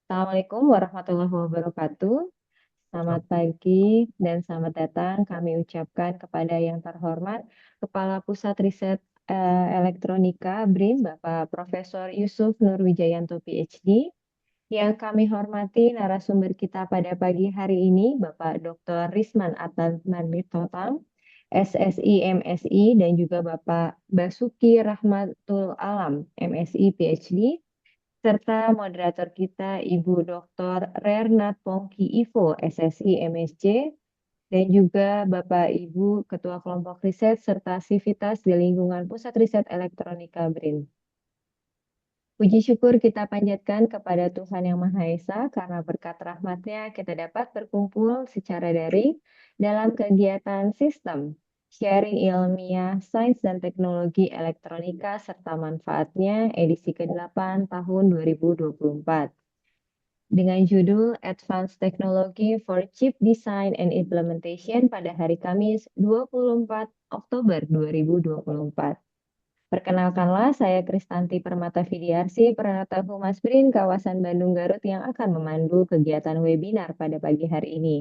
Assalamualaikum warahmatullahi wabarakatuh. Selamat pagi dan selamat datang kami ucapkan kepada yang terhormat Kepala Pusat Riset Elektronika BRIN, Bapak Profesor Yusuf Nurwijayanto PhD. Yang kami hormati narasumber kita pada pagi hari ini, Bapak Dr. Risman Adnan Manitotang, SSI, MSI, dan juga Bapak Basuki Rahmatul Alam, MSI, PhD, serta moderator kita Ibu Dr. Rernat Pongki Ivo, SSI MSc, dan juga Bapak Ibu Ketua Kelompok Riset serta Sivitas di lingkungan Pusat Riset Elektronika BRIN. Puji syukur kita panjatkan kepada Tuhan Yang Maha Esa karena berkat rahmat-Nya kita dapat berkumpul secara daring dalam kegiatan sistem sharing ilmiah, sains dan teknologi elektronika serta manfaatnya edisi ke-8 tahun 2024 dengan judul Advanced Technology for Chip Design and Implementation pada hari Kamis 24 Oktober 2024. Perkenalkanlah, saya Kristanti Permata Fidiarsi, Peranata Humas BRIN kawasan Bandung Garut yang akan memandu kegiatan webinar pada pagi hari ini.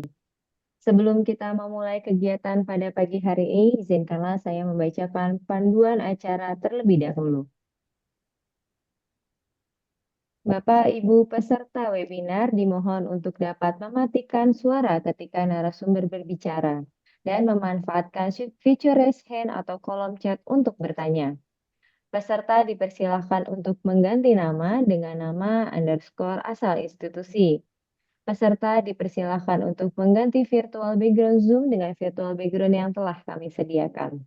Sebelum kita memulai kegiatan pada pagi hari ini, izinkanlah saya membacakan panduan acara terlebih dahulu. Bapak Ibu peserta webinar dimohon untuk dapat mematikan suara ketika narasumber berbicara dan memanfaatkan fitur raise hand atau kolom chat untuk bertanya. Peserta dipersilahkan untuk mengganti nama dengan nama underscore asal institusi. Peserta dipersilahkan untuk mengganti virtual background Zoom dengan virtual background yang telah kami sediakan.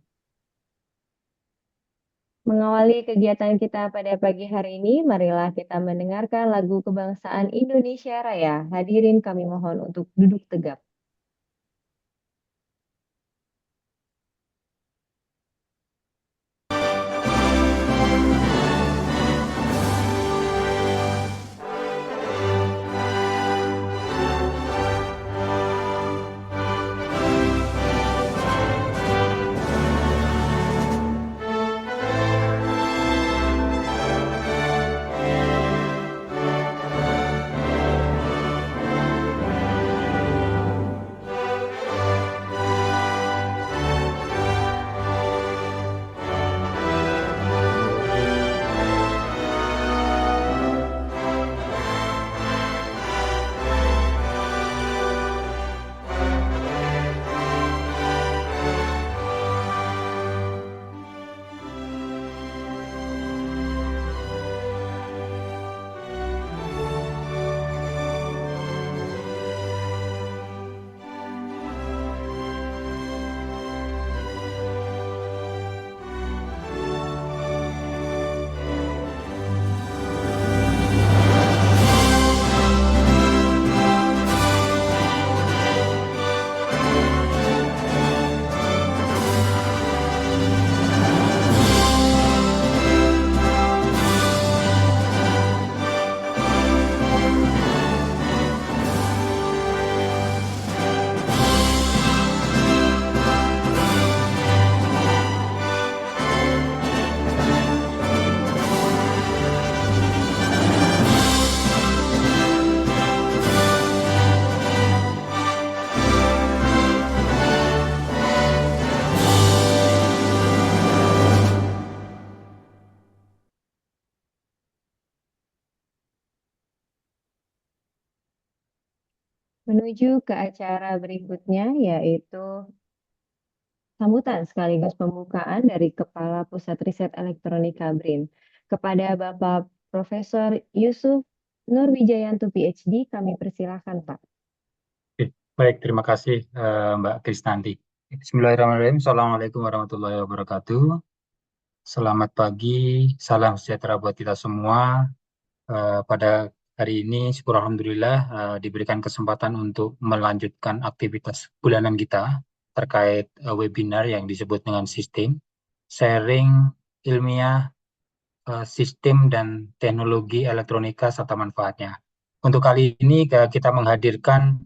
Mengawali kegiatan kita pada pagi hari ini, marilah kita mendengarkan lagu kebangsaan Indonesia Raya. Hadirin kami mohon untuk duduk tegap. Menuju ke acara berikutnya, yaitu sambutan sekaligus pembukaan dari Kepala Pusat Riset Elektronika BRIN. Kepada Bapak Profesor Yusuf Nurwijayanto PhD, kami persilahkan Pak. Oke, baik, terima kasih Mbak Kristanti. Bismillahirrahmanirrahim. Assalamualaikum warahmatullahi wabarakatuh. Selamat pagi, salam sejahtera buat kita semua. Pada hari ini, syukur Alhamdulillah diberikan kesempatan untuk melanjutkan aktivitas bulanan kita terkait webinar yang disebut dengan sistem sharing ilmiah sistem dan teknologi elektronika serta manfaatnya. Untuk kali ini kita menghadirkan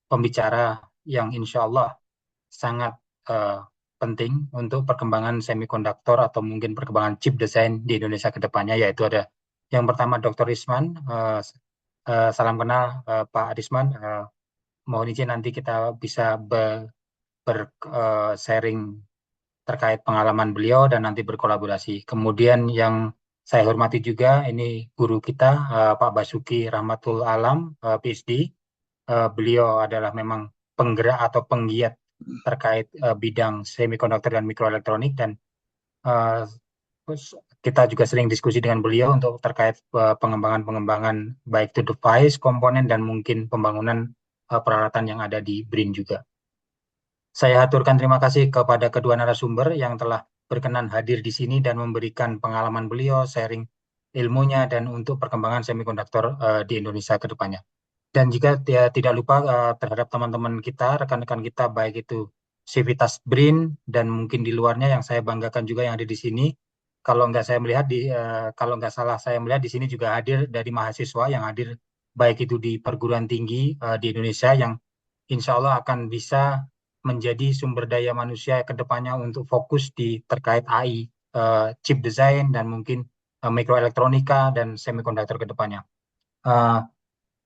pembicara yang insya Allah sangat penting untuk perkembangan semikonduktor atau mungkin perkembangan chip desain di Indonesia ke depannya, yaitu ada yang pertama Dr. Risman salam kenal Pak Arisman. Mohon izin nanti kita bisa sharing terkait pengalaman beliau dan nanti berkolaborasi. Kemudian yang saya hormati juga ini guru kita Pak Basuki Rahmatul Alam, PhD. Beliau adalah memang penggerak atau penggiat terkait bidang semikonduktor dan mikroelektronik dan eh, terus kita juga sering diskusi dengan beliau untuk terkait pengembangan-pengembangan baik itu device, komponen dan mungkin pembangunan peralatan yang ada di BRIN juga. Saya aturkan terima kasih kepada kedua narasumber yang telah berkenan hadir di sini dan memberikan pengalaman beliau, sharing ilmunya dan untuk perkembangan semikonduktor di Indonesia ke depannya. Dan juga tidak lupa terhadap teman-teman kita, rekan-rekan kita, baik itu Civitas BRIN dan mungkin di luarnya yang saya banggakan juga yang ada di sini. Kalau nggak salah saya melihat di sini juga hadir dari mahasiswa yang hadir baik itu di perguruan tinggi di Indonesia yang insya Allah akan bisa menjadi sumber daya manusia ke depannya untuk fokus di terkait AI, chip design dan mungkin mikroelektronika dan semikonduktor ke depannya. Eh,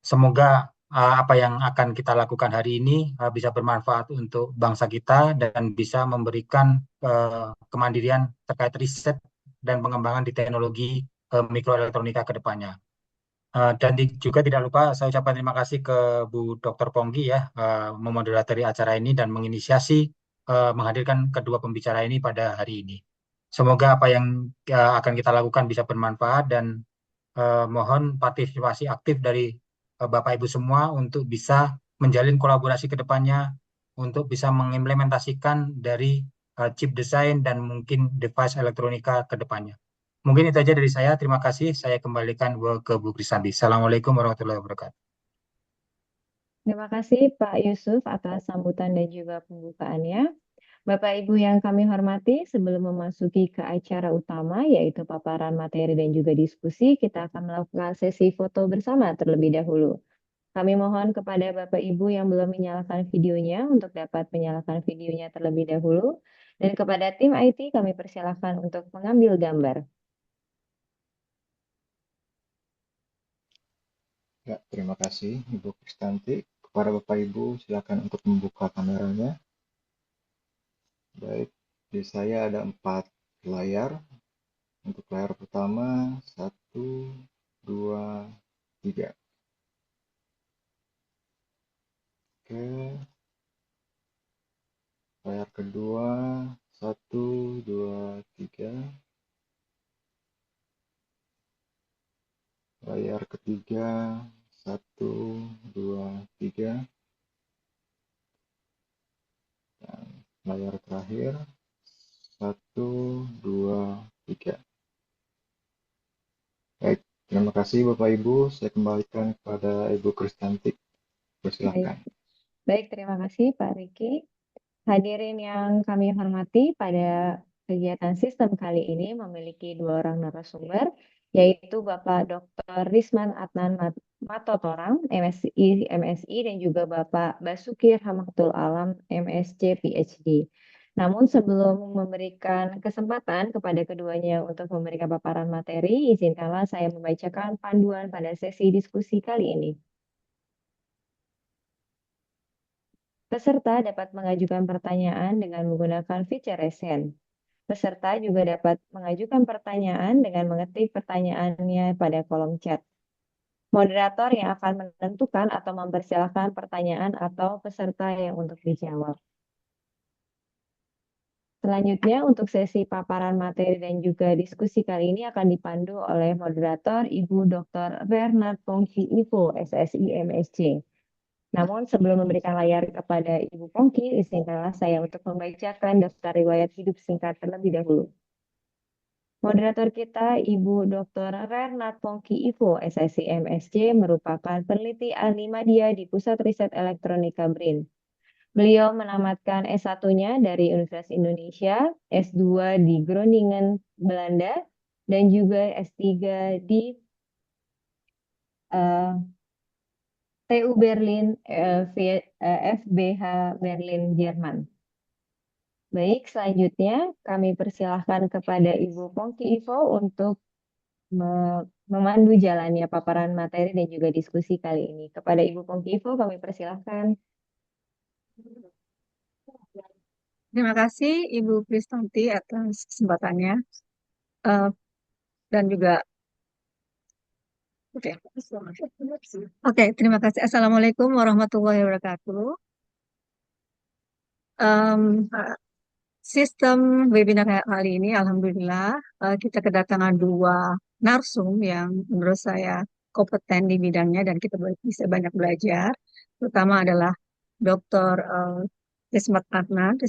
Semoga apa yang akan kita lakukan hari ini bisa bermanfaat untuk bangsa kita dan bisa memberikan kemandirian terkait riset dan pengembangan di teknologi mikroelektronika ke depannya. Dan juga tidak lupa saya ucapkan terima kasih ke Bu Dr. Pongki ya memoderatori acara ini dan menginisiasi menghadirkan kedua pembicara ini pada hari ini. Semoga apa yang akan kita lakukan bisa bermanfaat dan mohon partisipasi aktif dari Bapak Ibu semua untuk bisa menjalin kolaborasi ke depannya untuk bisa mengimplementasikan dari chip design dan mungkin device elektronika ke depannya. Mungkin itu aja dari saya. Terima kasih. Saya kembalikan ke Bu Krisanti. Assalamualaikum warahmatullahi wabarakatuh. Terima kasih Pak Yusuf atas sambutan dan juga pembukaannya. Bapak Ibu yang kami hormati, sebelum memasuki ke acara utama, yaitu paparan materi dan juga diskusi, kita akan melakukan sesi foto bersama terlebih dahulu. Kami mohon kepada Bapak Ibu yang belum menyalakan videonya untuk dapat menyalakan videonya terlebih dahulu. Dan kepada tim IT kami persilahkan untuk mengambil gambar. Ya, terima kasih Ibu Kristanti. Kepada Bapak Ibu, silakan untuk membuka kameranya. Baik, di saya ada 4 layar. Untuk layar pertama, 1, 2, 3. Oke, layar kedua, 1, 2, 3. Layar ketiga, 1, 2, 3. Dan layar terakhir, 1, 2, 3. Baik, terima kasih Bapak Ibu. Saya kembalikan kepada Ibu Kristanti. Persilahkan. Baik, terima kasih Pak Riki. Hadirin yang kami hormati, pada kegiatan sistem kali ini memiliki 2 orang narasumber, yaitu Bapak Dr. Risman Adnan Matotorang, MSI, dan juga Bapak Basuki Rahmatul Alam, MSc, PhD. Namun sebelum memberikan kesempatan kepada keduanya untuk memberikan paparan materi, izinkanlah saya membacakan panduan pada sesi diskusi kali ini. Peserta dapat mengajukan pertanyaan dengan menggunakan fitur resen. Peserta juga dapat mengajukan pertanyaan dengan mengetik pertanyaannya pada kolom chat. Moderator yang akan menentukan atau mempersilahkan pertanyaan atau peserta yang untuk dijawab. Selanjutnya, untuk sesi paparan materi dan juga diskusi kali ini akan dipandu oleh moderator Ibu Dr. Bernard Pongki Ivo, SSI MSc. Namun sebelum memberikan layar kepada Ibu Pongki, izinkanlah saya untuk membacakan daftar riwayat hidup singkat terlebih dahulu. Moderator kita, Ibu Dr. Renat Pongki Ivo, SSI MSc, merupakan peneliti ahli media di Pusat Riset Elektronika BRIN. Beliau menamatkan S1-nya dari Universitas Indonesia, S2 di Groningen, Belanda, dan juga S3 di TU Berlin, FBH Berlin, Jerman. Baik, selanjutnya kami persilahkan kepada Ibu Pongki Ivo untuk memandu jalannya paparan materi dan juga diskusi kali ini. Kepada Ibu Pungkivo kami persilahkan. Terima kasih Ibu Kristanti atas kesempatannya. Eh, dan juga oke. Oke, terima kasih. Assalamualaikum warahmatullahi wabarakatuh. Em, Sistem webinar kali ini, alhamdulillah, kita kedatangan dua narsum yang menurut saya kompeten di bidangnya dan kita bisa banyak belajar. Pertama adalah Dr. Rismat Adnan,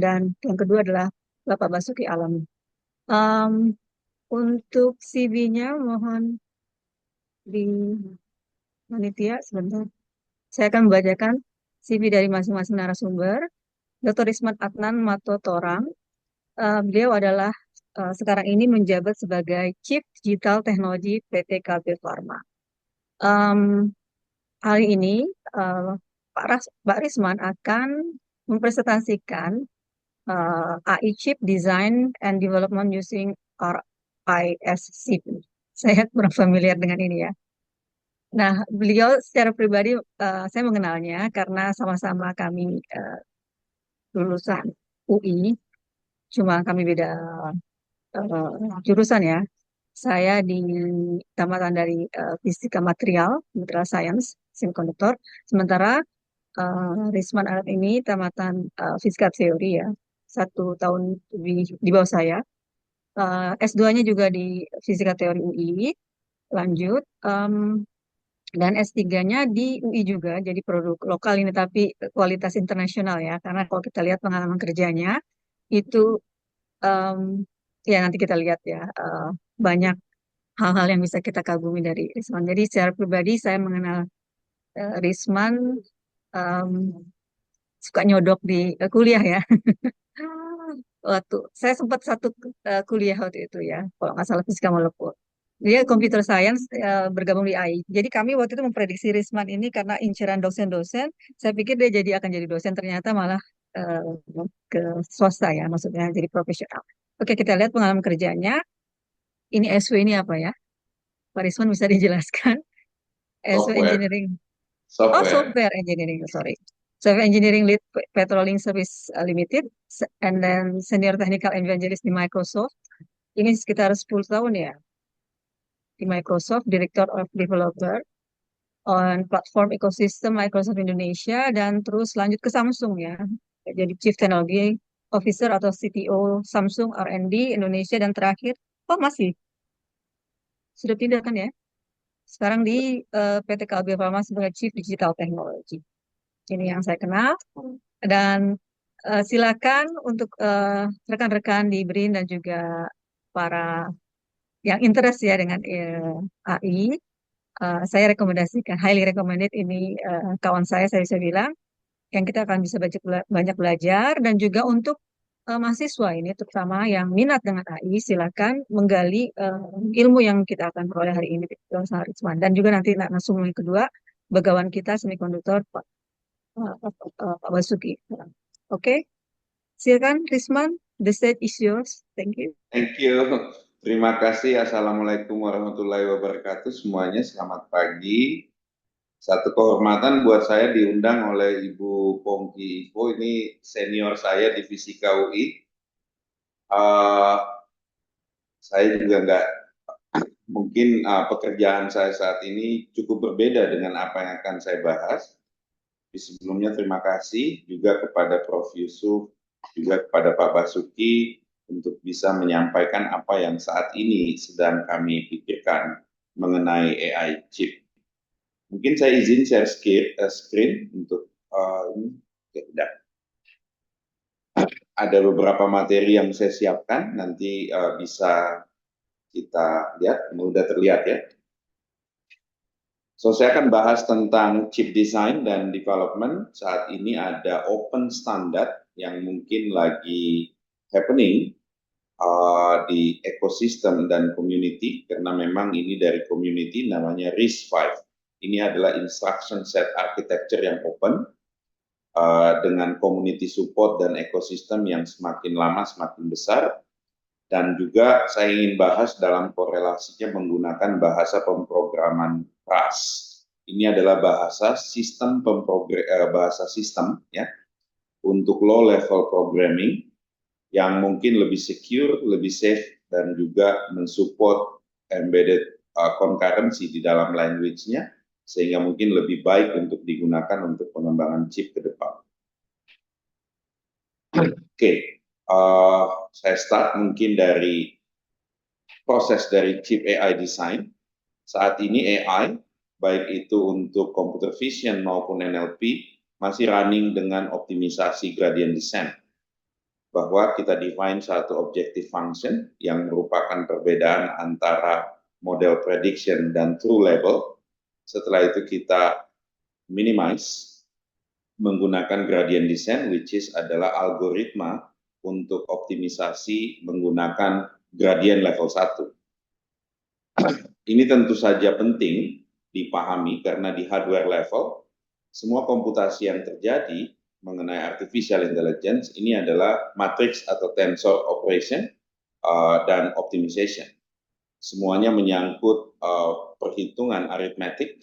dan yang kedua adalah Bapak Basuki Alam. Em, untuk CV-nya mohon di panitia sebentar. Saya akan membacakan CV dari masing-masing narasumber. Dr. Rismat Adnan Matotorang, beliau adalah sekarang ini menjabat sebagai Chief Digital Technology PT Kalbe Pharma. Hari ini Pak Risman akan mempresentasikan AI Chip Design and Development using RISC. Saya kurang familiar dengan ini ya. Nah, beliau secara pribadi saya mengenalnya karena sama-sama kami lulusan UI, cuma kami beda jurusan ya. Saya di tamatan dari Fisika Material Science, Semikonduktor. Sementara Risman Arab ini tamatan Fisika Teori ya, 1 tahun di bawah saya. S2-nya juga di Fisika Teori UI, lanjut. Dan S3-nya di UI juga, jadi produk lokal ini tapi kualitas internasional ya, karena kalau kita lihat pengalaman kerjanya, itu ya nanti kita lihat ya, banyak hal-hal yang bisa kita kagumi dari Risman. Jadi secara pribadi saya mengenal Risman, em, suka nyodok di kuliah ya. Waktu saya sempat satu kuliah waktu itu ya, kalau nggak salah fisika molekul. Dia computer science bergabung di AI. Jadi kami waktu itu memprediksi Risman ini karena inceran dosen-dosen. Saya pikir dia akan jadi dosen, ternyata malah eh, ke swasta ya, maksudnya jadi profesional. Oke, kita lihat pengalaman kerjanya. Ini SW ini apa ya? Pak Risman bisa dijelaskan? SW Software, Engineering. Oh, software. Software Engineering, sorry. Software Engineering Lead Petroling Service Limited, and then Senior Technical Evangelist di Microsoft. Ini sekitar 10 tahun ya di Microsoft, Director of Developer on Platform Ecosystem Microsoft Indonesia, dan terus lanjut ke Samsung ya. Jadi Chief Technology Officer atau CTO Samsung R&D Indonesia, dan terakhir, masih sudah pindah kan ya? Sekarang di PT Kalbe Pharma sebagai Chief Digital Technology. Ini yang saya kenal. Dan silakan untuk rekan-rekan di BRIN dan juga para yang interest ya dengan AI, saya rekomendasikan, highly recommended ini kawan saya bisa bilang, yang kita akan bisa banyak belajar, dan juga untuk mahasiswa ini, terutama yang minat dengan AI, silakan menggali ilmu yang kita akan peroleh hari ini dengan Risman. Dan juga nanti langsung yang kedua, bagawan kita semikonduktor Pak Basuki. Oke, silakan Risman, the stage is yours. Thank you. Thank you. Terima kasih. Assalamualaikum warahmatullahi wabarakatuh. Semuanya selamat pagi. Satu kehormatan buat saya diundang oleh Ibu Pongki Ivo, ini senior saya di Fisika UI. Saya juga mungkin pekerjaan saya saat ini cukup berbeda dengan apa yang akan saya bahas. Sebelumnya terima kasih juga kepada Prof. Yusuf, juga kepada Pak Basuki untuk bisa menyampaikan apa yang saat ini sedang kami pikirkan mengenai AI chip. Mungkin saya izin share screen untuk ini. Ada beberapa materi yang saya siapkan, nanti bisa kita lihat, mudah terlihat ya. So, saya akan bahas tentang chip design dan development. Saat ini ada open standard yang mungkin lagi happening di ekosistem dan community, karena memang ini dari community, namanya RISC-V. Ini adalah instruction set architecture yang open, dengan community support dan ekosistem yang semakin lama semakin besar. Dan juga saya ingin bahas dalam korelasinya menggunakan bahasa pemrograman Rust. Ini adalah bahasa sistem ya untuk low level programming yang mungkin lebih secure, lebih safe, dan juga mensupport embedded concurrency di dalam language-nya, sehingga mungkin lebih baik untuk digunakan untuk pengembangan chip ke depan. Oke, saya start mungkin dari proses dari chip AI design. Saat ini AI, baik itu untuk computer vision maupun NLP, masih running dengan optimisasi gradient descent. Bahwa kita define satu objective function yang merupakan perbedaan antara model prediction dan true label. Setelah itu kita minimize menggunakan gradient descent, which is adalah algoritma untuk optimisasi menggunakan gradient level 1. Ini tentu saja penting dipahami karena di hardware level, semua komputasi yang terjadi mengenai artificial intelligence ini adalah matrix atau tensor operation dan optimization. Semuanya menyangkut perhitungan arithmetic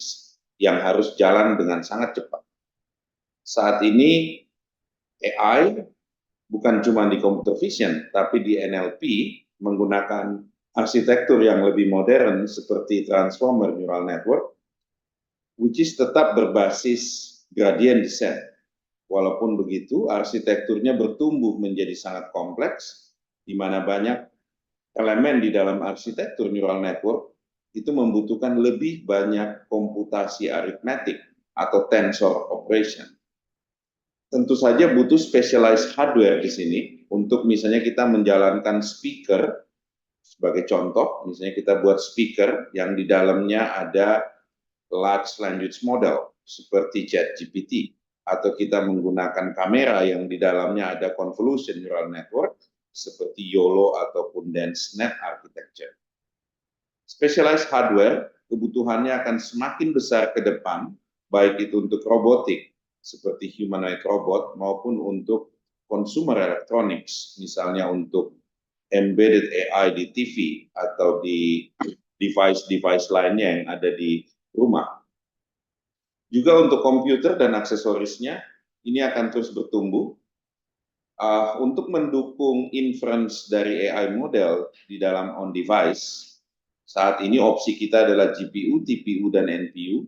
yang harus jalan dengan sangat cepat. Saat ini AI bukan cuma di computer vision, tapi di NLP menggunakan arsitektur yang lebih modern seperti transformer neural network, which is tetap berbasis gradient descent. Walaupun begitu, arsitekturnya bertumbuh menjadi sangat kompleks, di mana banyak elemen di dalam arsitektur neural network itu membutuhkan lebih banyak komputasi aritmetik atau tensor operation. Tentu saja butuh specialized hardware di sini untuk misalnya kita menjalankan speaker. Sebagai contoh, misalnya kita buat speaker yang di dalamnya ada large language model seperti ChatGPT, atau kita menggunakan kamera yang di dalamnya ada convolution neural network seperti YOLO ataupun DenseNet architecture. Specialized hardware kebutuhannya akan semakin besar ke depan, baik itu untuk robotik seperti humanoid robot maupun untuk consumer electronics, misalnya untuk embedded AI di TV atau di device-device lainnya yang ada di rumah. Juga untuk komputer dan aksesorisnya, ini akan terus bertumbuh. Untuk mendukung inference dari AI model di dalam on-device, saat ini opsi kita adalah GPU, TPU, dan NPU.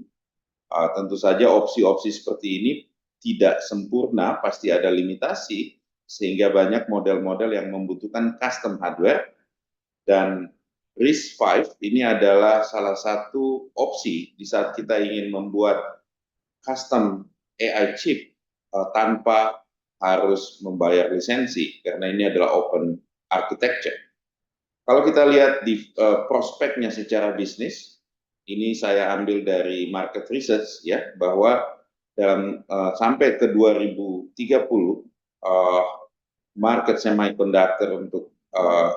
Tentu saja opsi-opsi seperti ini tidak sempurna, pasti ada limitasi, sehingga banyak model-model yang membutuhkan custom hardware, dan RISC-V ini adalah salah satu opsi di saat kita ingin membuat custom AI chip tanpa harus membayar lisensi, karena ini adalah open architecture. Kalau kita lihat di prospeknya secara bisnis, ini saya ambil dari market research ya, bahwa dalam sampai ke 2030 market semiconductor untuk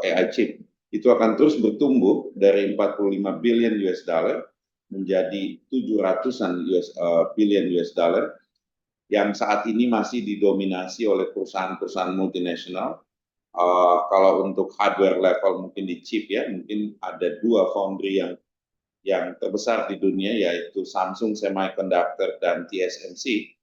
AI chip itu akan terus bertumbuh dari 45 billion US dollar menjadi 700-an billion US dollar yang saat ini masih didominasi oleh perusahaan-perusahaan multinasional. Kalau untuk hardware level mungkin di chip ya, mungkin ada dua foundry yang terbesar di dunia, yaitu Samsung Semiconductor dan TSMC.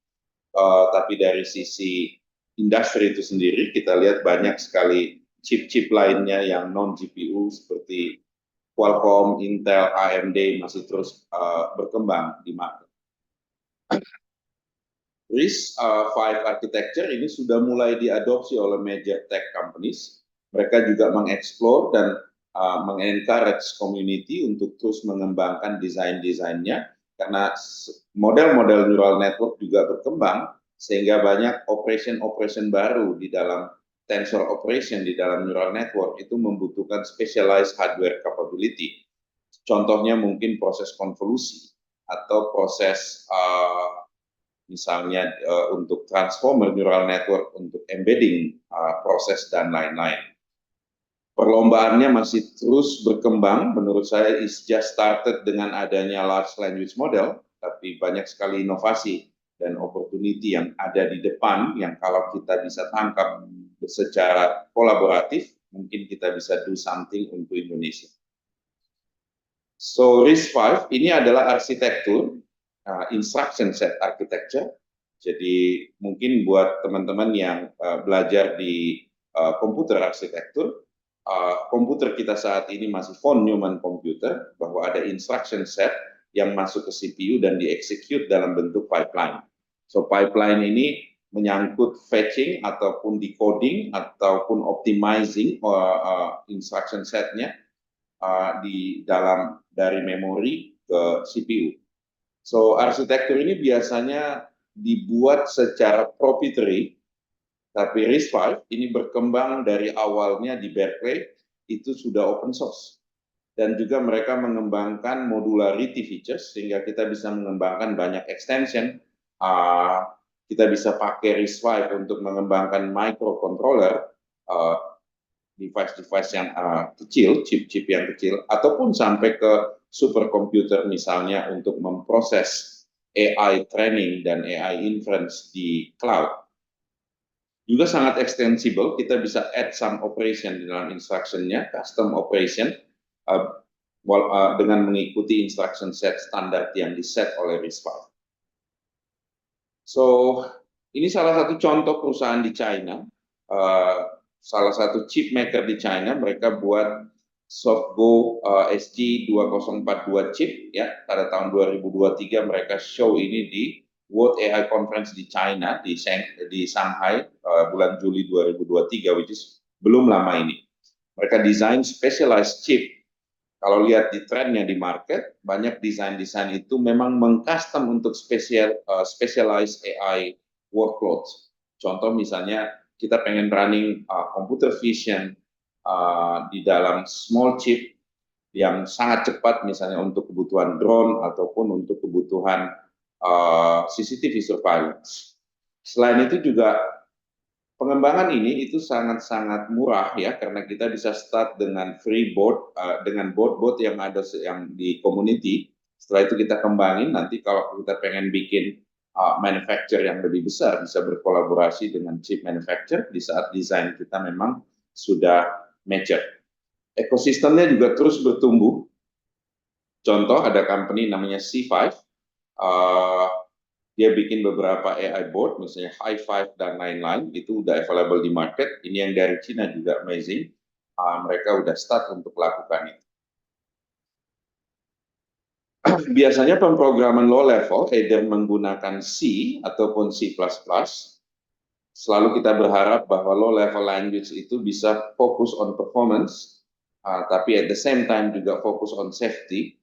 Tapi dari sisi industri itu sendiri, kita lihat banyak sekali chip-chip lainnya yang non-GPU seperti Qualcomm, Intel, AMD masih terus berkembang di market. RISC-V architecture ini sudah mulai diadopsi oleh major tech companies. Mereka juga mengeksplor dan mengencourage community untuk terus mengembangkan desain-desainnya, karena model-model neural network juga berkembang, sehingga banyak operation baru di dalam tensor operation di dalam neural network itu membutuhkan specialized hardware capability. Contohnya mungkin proses konvolusi atau proses misalnya untuk transformer neural network untuk embedding proses dan lain-lain. Perlombaannya masih terus berkembang, menurut saya is just started dengan adanya large language model, tapi banyak sekali inovasi dan opportunity yang ada di depan yang kalau kita bisa tangkap secara kolaboratif, mungkin kita bisa do something untuk Indonesia. So RISC-V ini adalah arsitektur, instruction set architecture. Jadi mungkin buat teman-teman yang belajar di komputer arsitektur, komputer kita saat ini masih von Neumann computer, bahwa ada instruction set yang masuk ke CPU dan dieksekut dalam bentuk pipeline. So pipeline ini menyangkut fetching ataupun decoding ataupun optimizing instruction setnya di dalam dari memori ke CPU. So arsitektur ini biasanya dibuat secara proprietary, tapi RISC-V ini berkembang dari awalnya di Berkeley itu sudah open source, dan juga mereka mengembangkan modularity features sehingga kita bisa mengembangkan banyak extension. Kita bisa pakai RISC-V untuk mengembangkan microcontroller, device-device yang kecil, chip-chip yang kecil, ataupun sampai ke superkomputer misalnya untuk memproses AI training dan AI inference di cloud. Juga sangat extensible, kita bisa add some operation di dalam instruction-nya, custom operation, dengan mengikuti instruction set standar yang diset oleh RISC-V. So, ini salah satu contoh perusahaan di China, salah satu chip maker di China, mereka buat SoftGo SG2042 chip, ya, pada tahun 2023 mereka show ini di World AI Conference di China, di Shanghai, bulan Juli 2023, which is belum lama ini. Mereka desain specialized chip. Kalau lihat di trennya di market, banyak desain-desain itu memang mengcustom untuk specialized AI workloads. Contoh misalnya, kita pengen running computer vision di dalam small chip yang sangat cepat, misalnya untuk kebutuhan drone ataupun untuk kebutuhan CCTV surveillance. Selain itu juga pengembangan ini itu sangat-sangat murah ya, karena kita bisa start dengan free board, dengan board yang ada yang di community. Setelah itu kita kembangin, nanti kalau kita pengen bikin manufacturer yang lebih besar, bisa berkolaborasi dengan chip manufacturer di saat desain kita memang sudah mature. Ekosistemnya juga terus bertumbuh. Contoh, ada company namanya C5, dia bikin beberapa AI board, misalnya Hi5 dan lain-lain, itu udah available di market. Ini yang dari Cina juga amazing, mereka udah start untuk lakukan itu. Biasanya pemrograman low level, either menggunakan C ataupun C++, selalu kita berharap bahwa low level language itu bisa fokus on performance, tapi at the same time juga fokus on safety.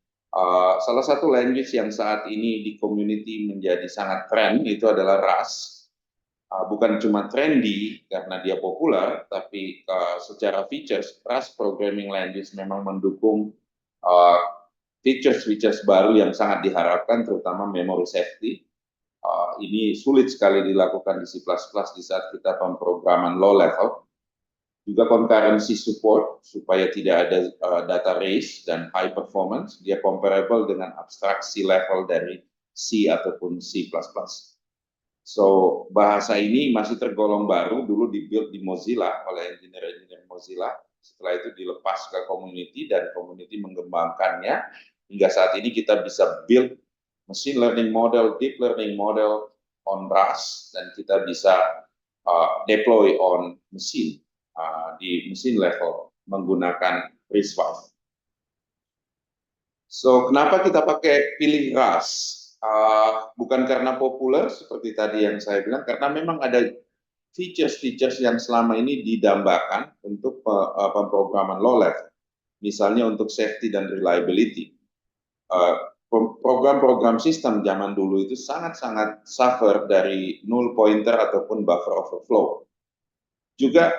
Salah satu language yang saat ini di community menjadi sangat tren itu adalah Rust. Bukan cuma trendy karena dia populer, tapi secara features, Rust programming language memang mendukung features baru yang sangat diharapkan, terutama memory safety. Ini sulit sekali dilakukan di C++ di saat kita pemrograman low level. Juga concurrency support, supaya tidak ada data race dan high performance, dia comparable dengan abstraksi level dari C ataupun C++. So, bahasa ini masih tergolong baru, dulu dibuild di Mozilla oleh engineer-engineer Mozilla, setelah itu dilepas ke community dan community mengembangkannya. Hingga saat ini kita bisa build machine learning model, deep learning model on Rust, dan kita bisa deploy on machine, di mesin level menggunakan RISC-V. So, kenapa kita pilih Rust? Bukan karena populer seperti tadi yang saya bilang, karena memang ada features yang selama ini didambakan untuk pemrograman low level. Misalnya untuk safety dan reliability. Program-program sistem zaman dulu itu sangat-sangat suffer dari null pointer ataupun buffer overflow. Juga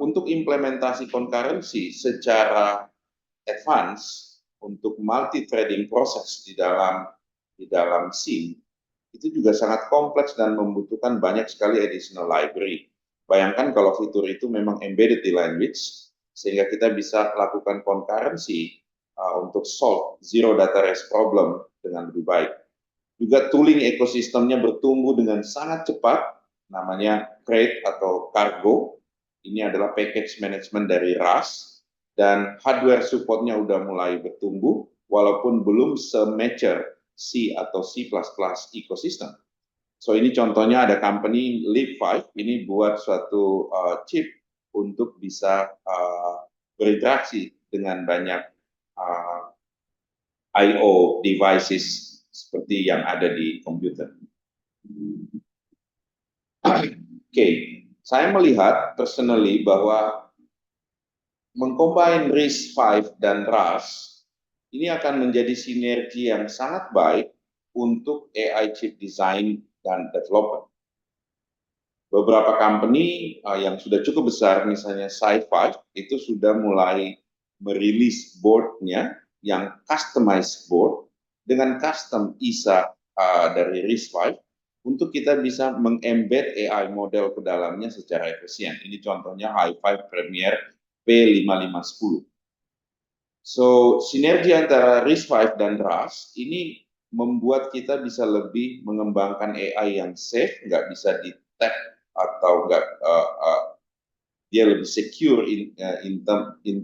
untuk implementasi concurrency secara advance untuk multi-threading proses di dalam SIM itu juga sangat kompleks dan membutuhkan banyak sekali additional library. Bayangkan kalau fitur itu memang embedded di language, sehingga kita bisa lakukan concurrency untuk solve zero data race problem dengan lebih baik. Juga tooling ekosistemnya bertumbuh dengan sangat cepat, namanya Crate atau Cargo. Ini adalah package management dari RAS, dan hardware supportnya udah mulai bertumbuh, walaupun belum se-mature C atau C++ ecosystem. So ini contohnya ada company Leap5, ini buat suatu chip untuk bisa berinteraksi dengan banyak I/O devices seperti yang ada di komputer. Oke, saya melihat personally bahwa mengcombine RISC-V dan RAS ini akan menjadi sinergi yang sangat baik untuk AI chip design dan development. Beberapa company yang sudah cukup besar, misalnya SiFive, itu sudah mulai merilis boardnya yang customized board dengan custom ISA dari RISC-V untuk kita bisa mengembed AI model ke dalamnya secara efisien. Ini contohnya HiFi Premier P5510. So, sinergi antara RISC-V dan RAS ini membuat kita bisa lebih mengembangkan AI yang safe, nggak bisa di-tap atau nggak dia lebih secure in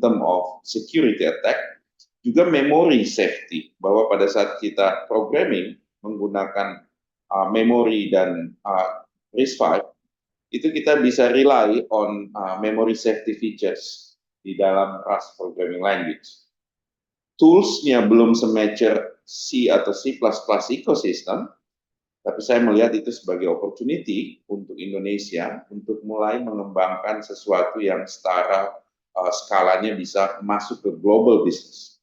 term of security attack. Juga memory safety, bahwa pada saat kita programming menggunakan memory dan RISC-V, itu kita bisa rely on memory safety features di dalam RAS programming language. Tools-nya belum se-mature C atau C++ ecosystem, tapi saya melihat itu sebagai opportunity untuk Indonesia untuk mulai mengembangkan sesuatu yang setara skalanya bisa masuk ke global business.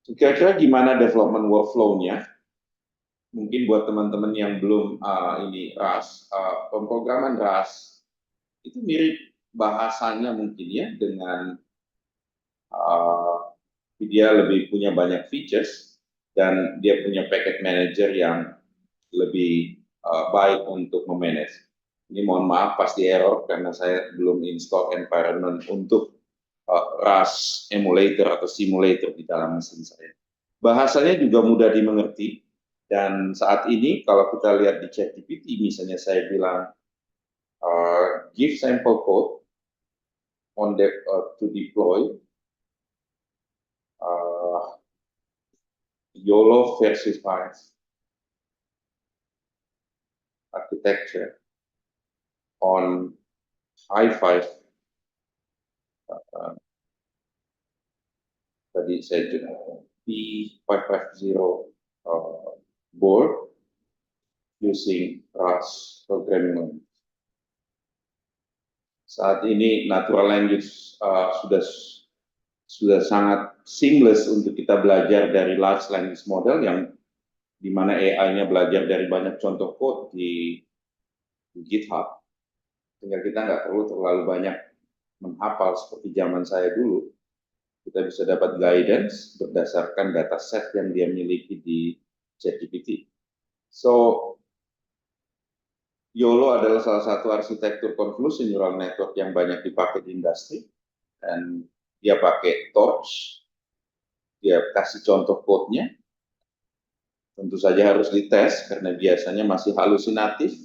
Kira-kira gimana development workflow-nya? Mungkin buat teman-teman yang belum ini RAS, pemrograman RAS itu mirip bahasanya mungkin ya dengan dia lebih punya banyak features dan dia punya packet manager yang lebih baik untuk memanage. Ini mohon maaf pasti error karena saya belum install environment untuk RAS emulator atau simulator di dalam mesin saya. Bahasanya juga mudah dimengerti, dan saat ini kalau kita lihat di ChatGPT, misalnya saya bilang give sample code on to deploy YOLO versus 5 architecture on HiFi. Tadi saya juga P550 board using RAS programming language. Saat ini natural language sudah sangat seamless untuk kita belajar dari large language model yang di mana AI-nya belajar dari banyak contoh code di GitHub, sehingga kita nggak perlu terlalu banyak menghafal seperti zaman saya dulu. Kita bisa dapat guidance berdasarkan dataset yang dia miliki di ChatGPT. So, YOLO adalah salah satu arsitektur convolution neural network yang banyak dipakai di industri, dan dia pakai Torch, dia kasih contoh code-nya, tentu saja harus dites karena biasanya masih halusinatif.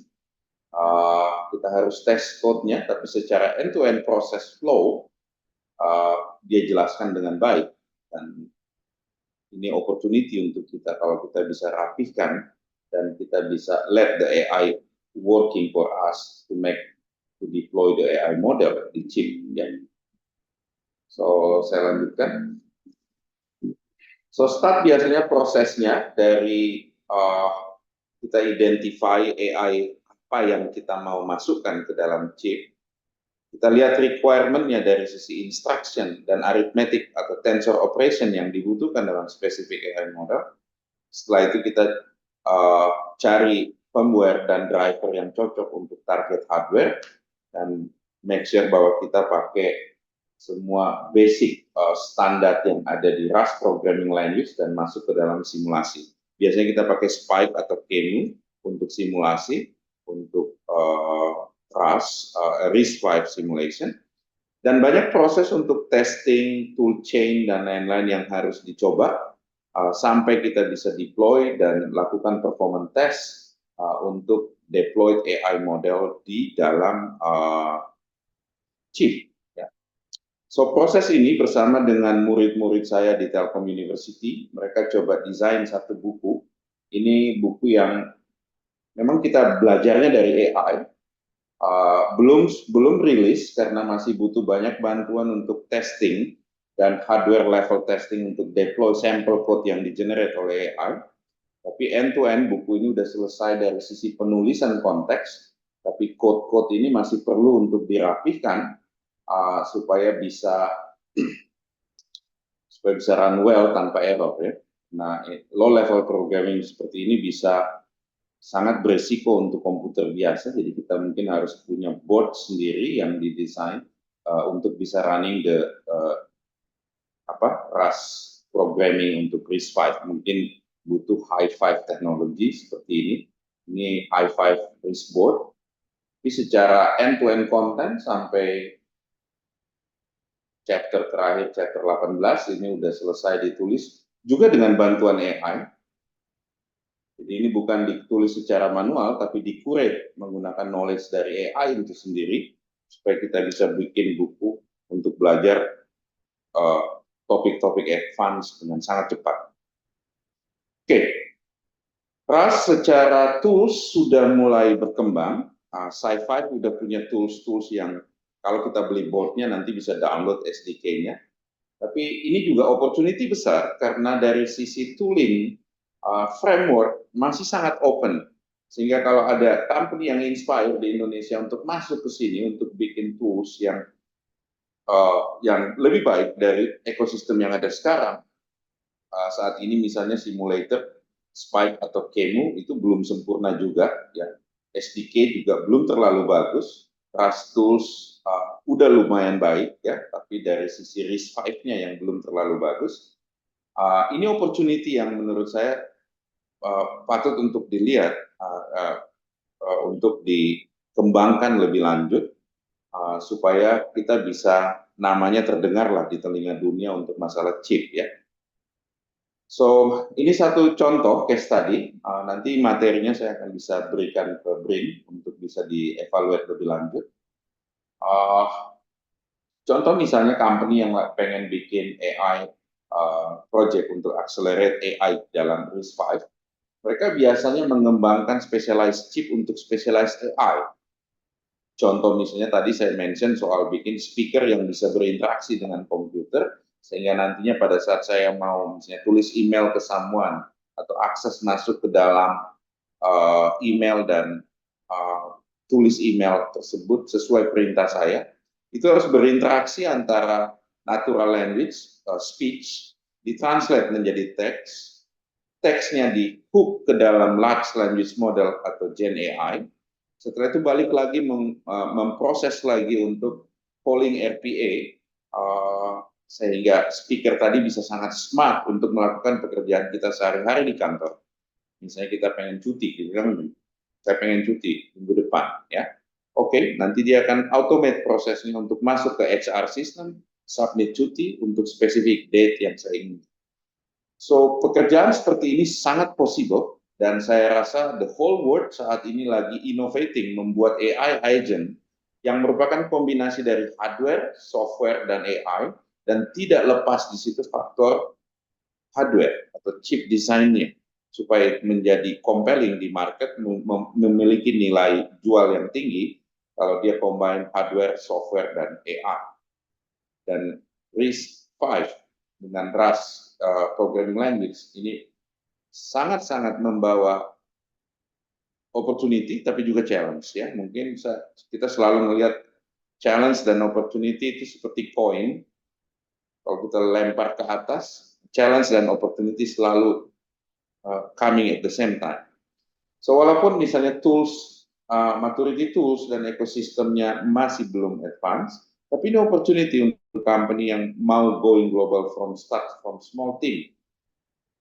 Kita harus tes code-nya, tapi secara end-to-end proses flow, dia jelaskan dengan baik, dan ini opportunity untuk kita kalau kita bisa rapihkan dan kita bisa let the AI working for us to deploy the AI model di chip ya. So saya lanjutkan. So start biasanya prosesnya dari kita identify AI apa yang kita mau masukkan ke dalam chip. Kita lihat requirement-nya dari sisi instruction dan arithmetic atau tensor operation yang dibutuhkan dalam spesifik AI model. Setelah itu kita cari firmware dan driver yang cocok untuk target hardware dan make sure bahwa kita pakai semua basic standar yang ada di RAS programming language dan masuk ke dalam simulasi. Biasanya kita pakai Spike atau QEMU untuk simulasi, untuk RAS, RISC-V simulation, dan banyak proses untuk testing, tool chain, dan lain-lain yang harus dicoba sampai kita bisa deploy dan lakukan performance test untuk deploy AI model di dalam chip. Ya. So proses ini bersama dengan murid-murid saya di Telkom University, mereka coba desain satu buku. Ini buku yang memang kita belajarnya dari AI. Belum rilis karena masih butuh banyak bantuan untuk testing dan hardware level testing untuk deploy sampel code yang di-generate oleh AI. Tapi end-to-end buku ini sudah selesai dari sisi penulisan konteks, tapi code-code ini masih perlu untuk dirapihkan supaya bisa run well tanpa error ya. Nah, low level programming seperti ini bisa sangat beresiko untuk komputer biasa, jadi kita mungkin harus punya board sendiri yang didesain untuk bisa running the RAS programming untuk RISC-V. Mungkin butuh i5 teknologi seperti ini. Ini i5 RISC board. Tapi secara end-to-end content sampai chapter terakhir, chapter 18, ini sudah selesai ditulis juga dengan bantuan AI. Jadi ini bukan ditulis secara manual, tapi di-curate menggunakan knowledge dari AI itu sendiri, supaya kita bisa bikin buku untuk belajar topik-topik advance dengan sangat cepat. Oke, RAS secara tools sudah mulai berkembang. Sci-Fi sudah punya tools-tools yang kalau kita beli boardnya nanti bisa download SDK-nya. Tapi ini juga opportunity besar karena dari sisi tooling, framework masih sangat open. Sehingga kalau ada company yang inspire di Indonesia untuk masuk ke sini, untuk bikin tools yang lebih baik dari ekosistem yang ada sekarang, saat ini misalnya simulator, Spike atau Kemu itu belum sempurna juga, ya. SDK juga belum terlalu bagus, RAS tools udah lumayan baik, ya, tapi dari sisi RISC-V-nya yang belum terlalu bagus. Ini opportunity yang menurut saya patut untuk dilihat, untuk dikembangkan lebih lanjut, supaya kita bisa namanya terdengarlah di telinga dunia untuk masalah chip, ya. So, ini satu contoh case study. Nanti materinya saya akan bisa berikan ke BRIN untuk bisa dievaluasi lebih lanjut. Contoh misalnya company yang pengen bikin AI project untuk accelerate AI dalam RISC-V. Mereka biasanya mengembangkan specialized chip untuk specialized AI. Contoh misalnya tadi saya mention soal bikin speaker yang bisa berinteraksi dengan komputer, sehingga nantinya pada saat saya mau misalnya tulis email ke someone atau akses masuk ke dalam email dan tulis email tersebut sesuai perintah saya, itu harus berinteraksi antara natural language, speech, ditranslate menjadi teks, teksnya di hook ke dalam large language model atau Gen AI, setelah itu balik lagi memproses lagi untuk calling RPA, sehingga speaker tadi bisa sangat smart untuk melakukan pekerjaan kita sehari-hari di kantor. Misalnya kita pengen cuti, gitu kan, saya pengen cuti minggu depan, ya. Oke, nanti dia akan automate prosesnya untuk masuk ke HR system, submit cuti untuk spesifik date yang saya ingin. So, pekerjaan seperti ini sangat possible, dan saya rasa the whole world saat ini lagi innovating, membuat AI agent yang merupakan kombinasi dari hardware, software, dan AI, dan tidak lepas di situ faktor hardware atau chip desainnya, supaya menjadi compelling di market, memiliki nilai jual yang tinggi kalau dia combine hardware, software, dan AI. Dan RISC-V dengan RAS programming language ini sangat-sangat membawa opportunity tapi juga challenge, ya. Mungkin kita selalu melihat challenge dan opportunity itu seperti koin. Kalau kita lempar ke atas, challenge dan opportunity selalu coming at the same time. So walaupun misalnya tools, maturity tools dan ekosistemnya masih belum advance, tapi ini opportunity untuk company yang mau going global from small team.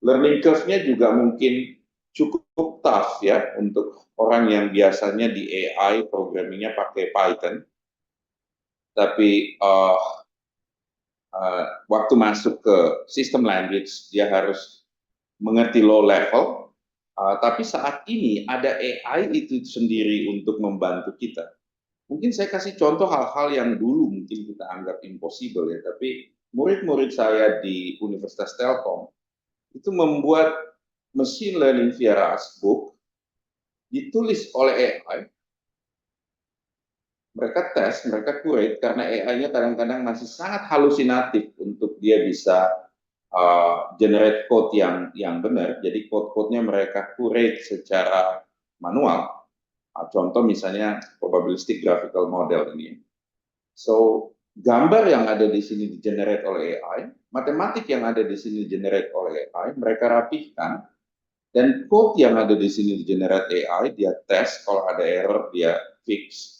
Learning curve-nya juga mungkin cukup tough, ya, untuk orang yang biasanya di AI programmingnya pakai Python. Tapi waktu masuk ke system language, dia harus mengerti low level. Tapi saat ini ada AI itu sendiri untuk membantu kita. Mungkin saya kasih contoh hal-hal yang dulu mungkin kita anggap impossible ya, tapi murid-murid saya di Universitas Telkom itu membuat machine learning via Rustbook ditulis oleh AI. Mereka tes, mereka curate karena AI-nya kadang-kadang masih sangat halusinatif untuk dia bisa generate code yang benar. Jadi code-code-nya mereka curate secara manual. Contoh misalnya probabilistic graphical model ini. So, gambar yang ada di sini di-generate oleh AI, matematik yang ada di sini di-generate oleh AI, mereka rapihkan, dan code yang ada di sini di-generate AI, dia tes, kalau ada error, dia fix.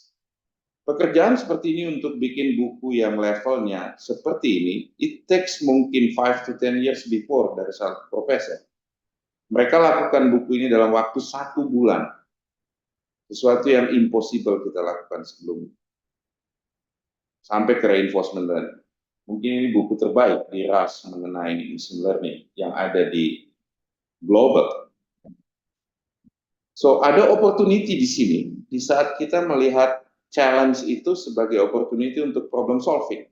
Pekerjaan seperti ini untuk bikin buku yang levelnya seperti ini, it takes mungkin 5 to 10 years before dari satu profesor. Mereka lakukan buku ini dalam waktu 1 bulan. Sesuatu yang impossible kita lakukan sebelumnya. Sampai ke reinforcement learning. Mungkin ini buku terbaik di RAS mengenai machine learning yang ada di global. So, ada opportunity di sini, di saat kita melihat challenge itu sebagai opportunity untuk problem solving.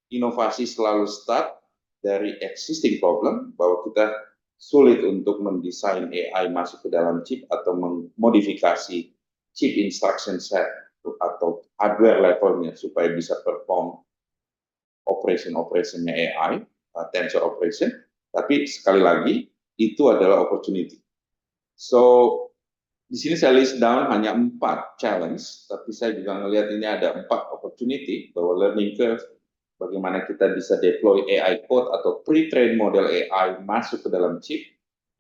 Inovasi selalu start dari existing problem, bahwa kita sulit untuk mendesain AI masuk ke dalam chip atau memodifikasi chip instruction set atau hardware levelnya supaya bisa perform operation-operationnya AI, tensor operation, tapi sekali lagi, itu adalah opportunity. So, di sini saya list down hanya 4 challenge, tapi saya juga melihat ini ada 4 opportunity, bahwa learning curve, bagaimana kita bisa deploy AI code atau pre-train model AI masuk ke dalam chip,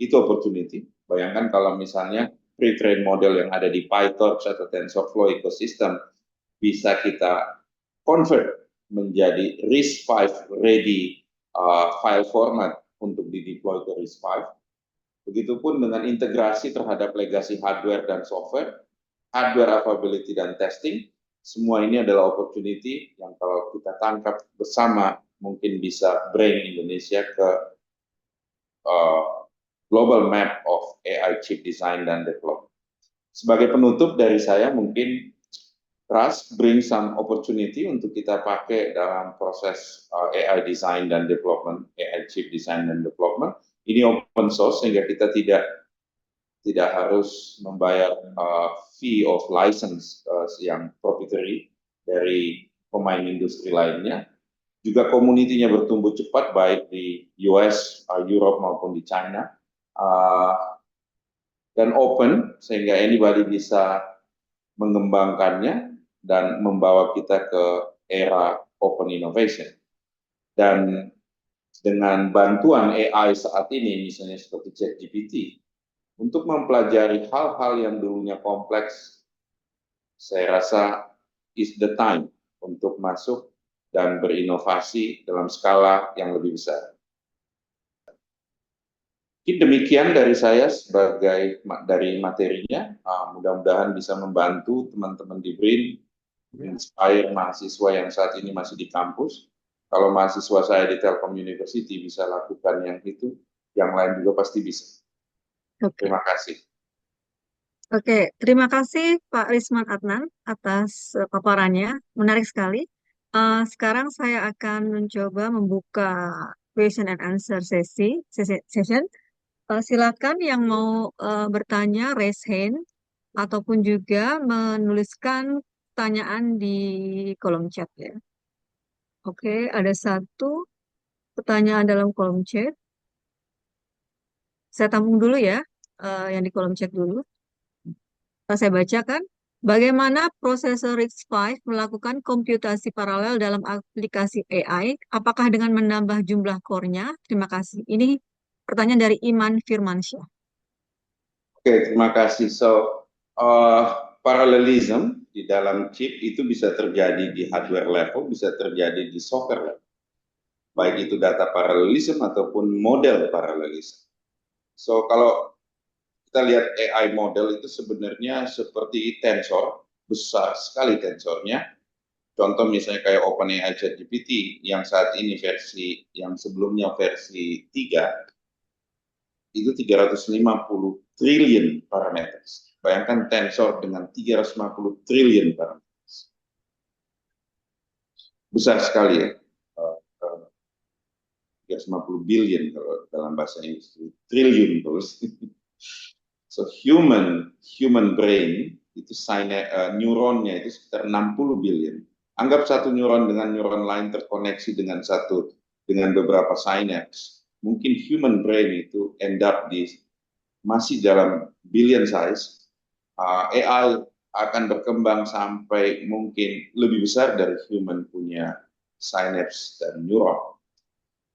itu opportunity. Bayangkan kalau misalnya pre-train model yang ada di PyTorch atau TensorFlow ecosystem bisa kita convert menjadi RISC-V ready file format untuk di-deploy ke RISC-V. Begitupun dengan integrasi terhadap legacy hardware dan software, hardware availability dan testing, semua ini adalah opportunity yang kalau kita tangkap bersama mungkin bisa bring Indonesia ke global map of AI chip design dan development. Sebagai penutup dari saya, mungkin Rust bring some opportunity untuk kita pakai dalam proses AI design dan development, AI chip design dan development. Ini open source sehingga kita tidak harus membayar fee of license yang proprietary dari pemain industri lainnya. Juga komunitinya bertumbuh cepat baik di US, Europe maupun di China, dan open sehingga anybody bisa mengembangkannya dan membawa kita ke era open innovation. Dan dengan bantuan AI saat ini, misalnya seperti ChatGPT, untuk mempelajari hal-hal yang dulunya kompleks, saya rasa is the time untuk masuk dan berinovasi dalam skala yang lebih besar. Demikian dari saya sebagai dari materinya, mudah-mudahan bisa membantu teman-teman di BRIN, inspire mahasiswa yang saat ini masih di kampus. Kalau mahasiswa saya di Telkom University bisa lakukan yang itu, yang lain juga pasti bisa. Terima kasih. Oke, terima kasih Pak Risman Adnan atas paparannya. Menarik sekali. Sekarang saya akan mencoba membuka question and answer session. Silakan yang mau bertanya raise hand ataupun juga menuliskan pertanyaan di kolom chat ya. Oke, ada satu pertanyaan dalam kolom chat. Saya tampung dulu ya, yang di kolom chat dulu. Saya bacakan. Bagaimana prosesor RISC-V melakukan komputasi paralel dalam aplikasi AI? Apakah dengan menambah jumlah core-nya? Terima kasih. Ini pertanyaan dari Iman Firmansyah. Oke, terima kasih. So, parallelism di dalam chip itu bisa terjadi di hardware level, bisa terjadi di software level. Baik itu data parallelism ataupun model parallelism. So, kalau kita lihat AI model itu sebenarnya seperti tensor, besar sekali tensornya. Contoh misalnya kayak OpenAI ChatGPT yang saat ini versi, yang sebelumnya versi 3, itu 350 triliun parameters. Bayangkan tensor dengan 350 triliun parameters. besar sekali ya. Uh, uh, 350 billion kalau dalam bahasa Inggris, triliun terus. So human brain itu neuronnya itu sekitar 60 billion. Anggap satu neuron dengan neuron lain terkoneksi dengan beberapa synapse. Mungkin human brain itu end up masih dalam billion size. AI akan berkembang sampai mungkin lebih besar dari human punya synapse dan neuron.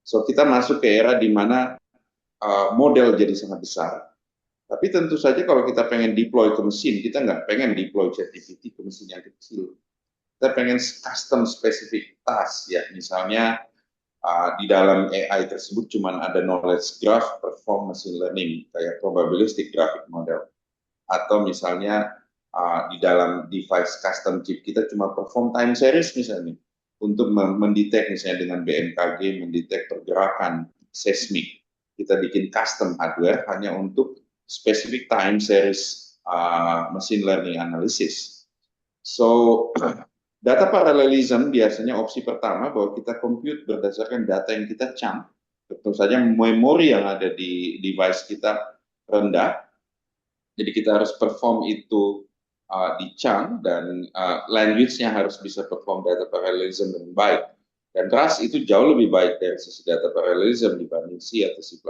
So kita masuk ke era di mana model jadi sangat besar. Tapi tentu saja kalau kita pengen deploy ke mesin, kita nggak pengen deploy ChatGPT ke mesin yang kecil. Kita pengen custom specific task ya, misalnya di dalam AI tersebut cuma ada knowledge graph, perform machine learning kayak probabilistic graphic model, atau misalnya di dalam device custom chip kita cuma perform time series misalnya untuk mendetek misalnya dengan BMKG mendetek pergerakan seismik. Kita bikin custom hardware hanya untuk specific time series machine learning analysis. So data parallelism biasanya opsi pertama bahwa kita compute berdasarkan data yang kita chunk. Tentu saja memori yang ada di device kita rendah, jadi kita harus perform itu di chunk dan language-nya harus bisa perform data parallelism dengan baik. Dan Rust itu jauh lebih baik dari sisi data parallelism dibanding C atau C++.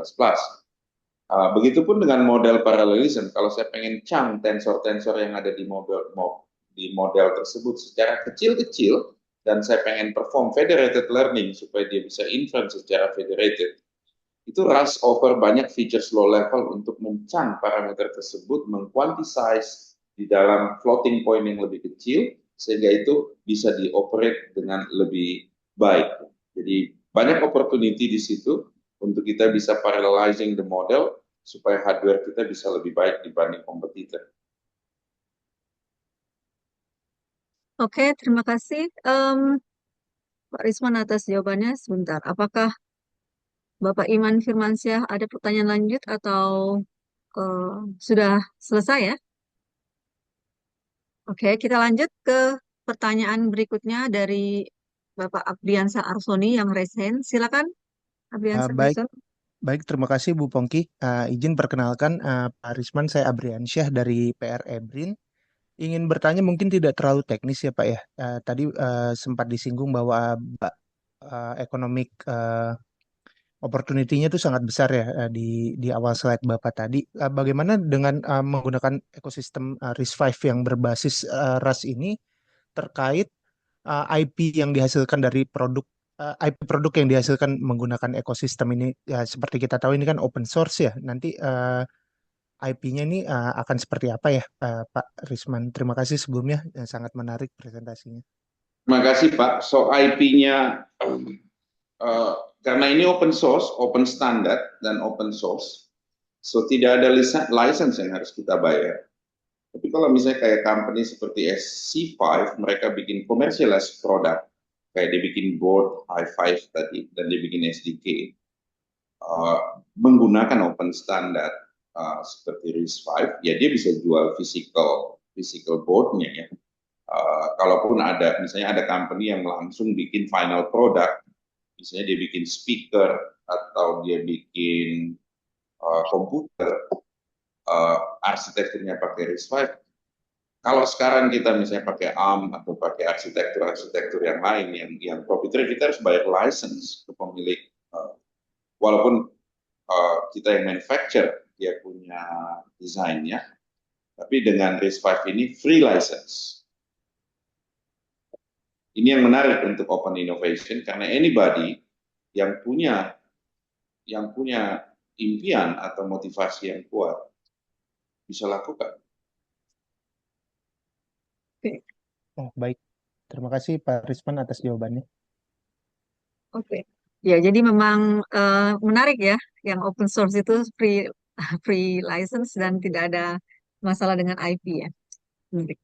Begitupun dengan model parallelism, kalau saya pengen chunk tensor-tensor yang ada di model tersebut secara kecil-kecil, dan saya pengen perform federated learning supaya dia bisa inference secara federated, itu Rust offer banyak features low level untuk mencang parameter tersebut, mengquantize di dalam floating point yang lebih kecil, sehingga itu bisa dioperate dengan lebih baik. Jadi banyak opportunity di situ untuk kita bisa parallelizing the model supaya hardware kita bisa lebih baik dibanding kompetitor. Oke, terima kasih Pak Risman atas jawabannya. Sebentar, apakah Bapak Iman Firmansyah ada pertanyaan lanjut atau sudah selesai ya? Oke, kita lanjut ke pertanyaan berikutnya dari Bapak Abriansa Arsoni yang raise hand. Silakan, Abriansa Baik, Arsoni. baik, terima kasih Bu Pongki. Izin perkenalkan Pak Risman, saya Abriansyah dari PR Ebrin. Ingin bertanya mungkin tidak terlalu teknis ya Pak ya. Tadi sempat disinggung bahwa economic opportunity-nya itu sangat besar ya di awal slide Bapak tadi. Bagaimana dengan menggunakan ekosistem RISC-V yang berbasis Rust ini terkait IP yang dihasilkan dari IP produk yang dihasilkan menggunakan ekosistem ini, ya seperti kita tahu ini kan open source ya. Nanti IP-nya ini akan seperti apa ya, Pak Risman? Terima kasih sebelumnya, sangat menarik presentasinya. Terima kasih Pak. So IP-nya karena ini open source, open standard dan open source, so tidak ada license yang harus kita bayar. Tapi kalau misalnya kayak company seperti SC5, mereka bikin commercialized product, kayak dia bikin board, i5 tadi, dan dia bikin SDK, menggunakan open standard seperti RISC-V, ya dia bisa jual physical boardnya ya. Kalaupun misalnya ada company yang langsung bikin final product, misalnya dia bikin speaker atau dia bikin komputer, arsitekturnya pakai RISC-V. Kalau sekarang kita misalnya pakai ARM atau pakai arsitektur yang lain yang proprietary, kita harus bayar license ke pemilik. Walaupun kita yang manufacture, dia punya desainnya, tapi dengan RISC-V ini free license. Ini yang menarik untuk open innovation karena anybody yang punya impian atau motivasi yang kuat bisa lakukan. Oke. Oh, baik. Terima kasih Pak Risman atas jawabannya. Oke. Ya, jadi memang menarik ya, yang open source itu free license dan tidak ada masalah dengan IP ya. Menarik.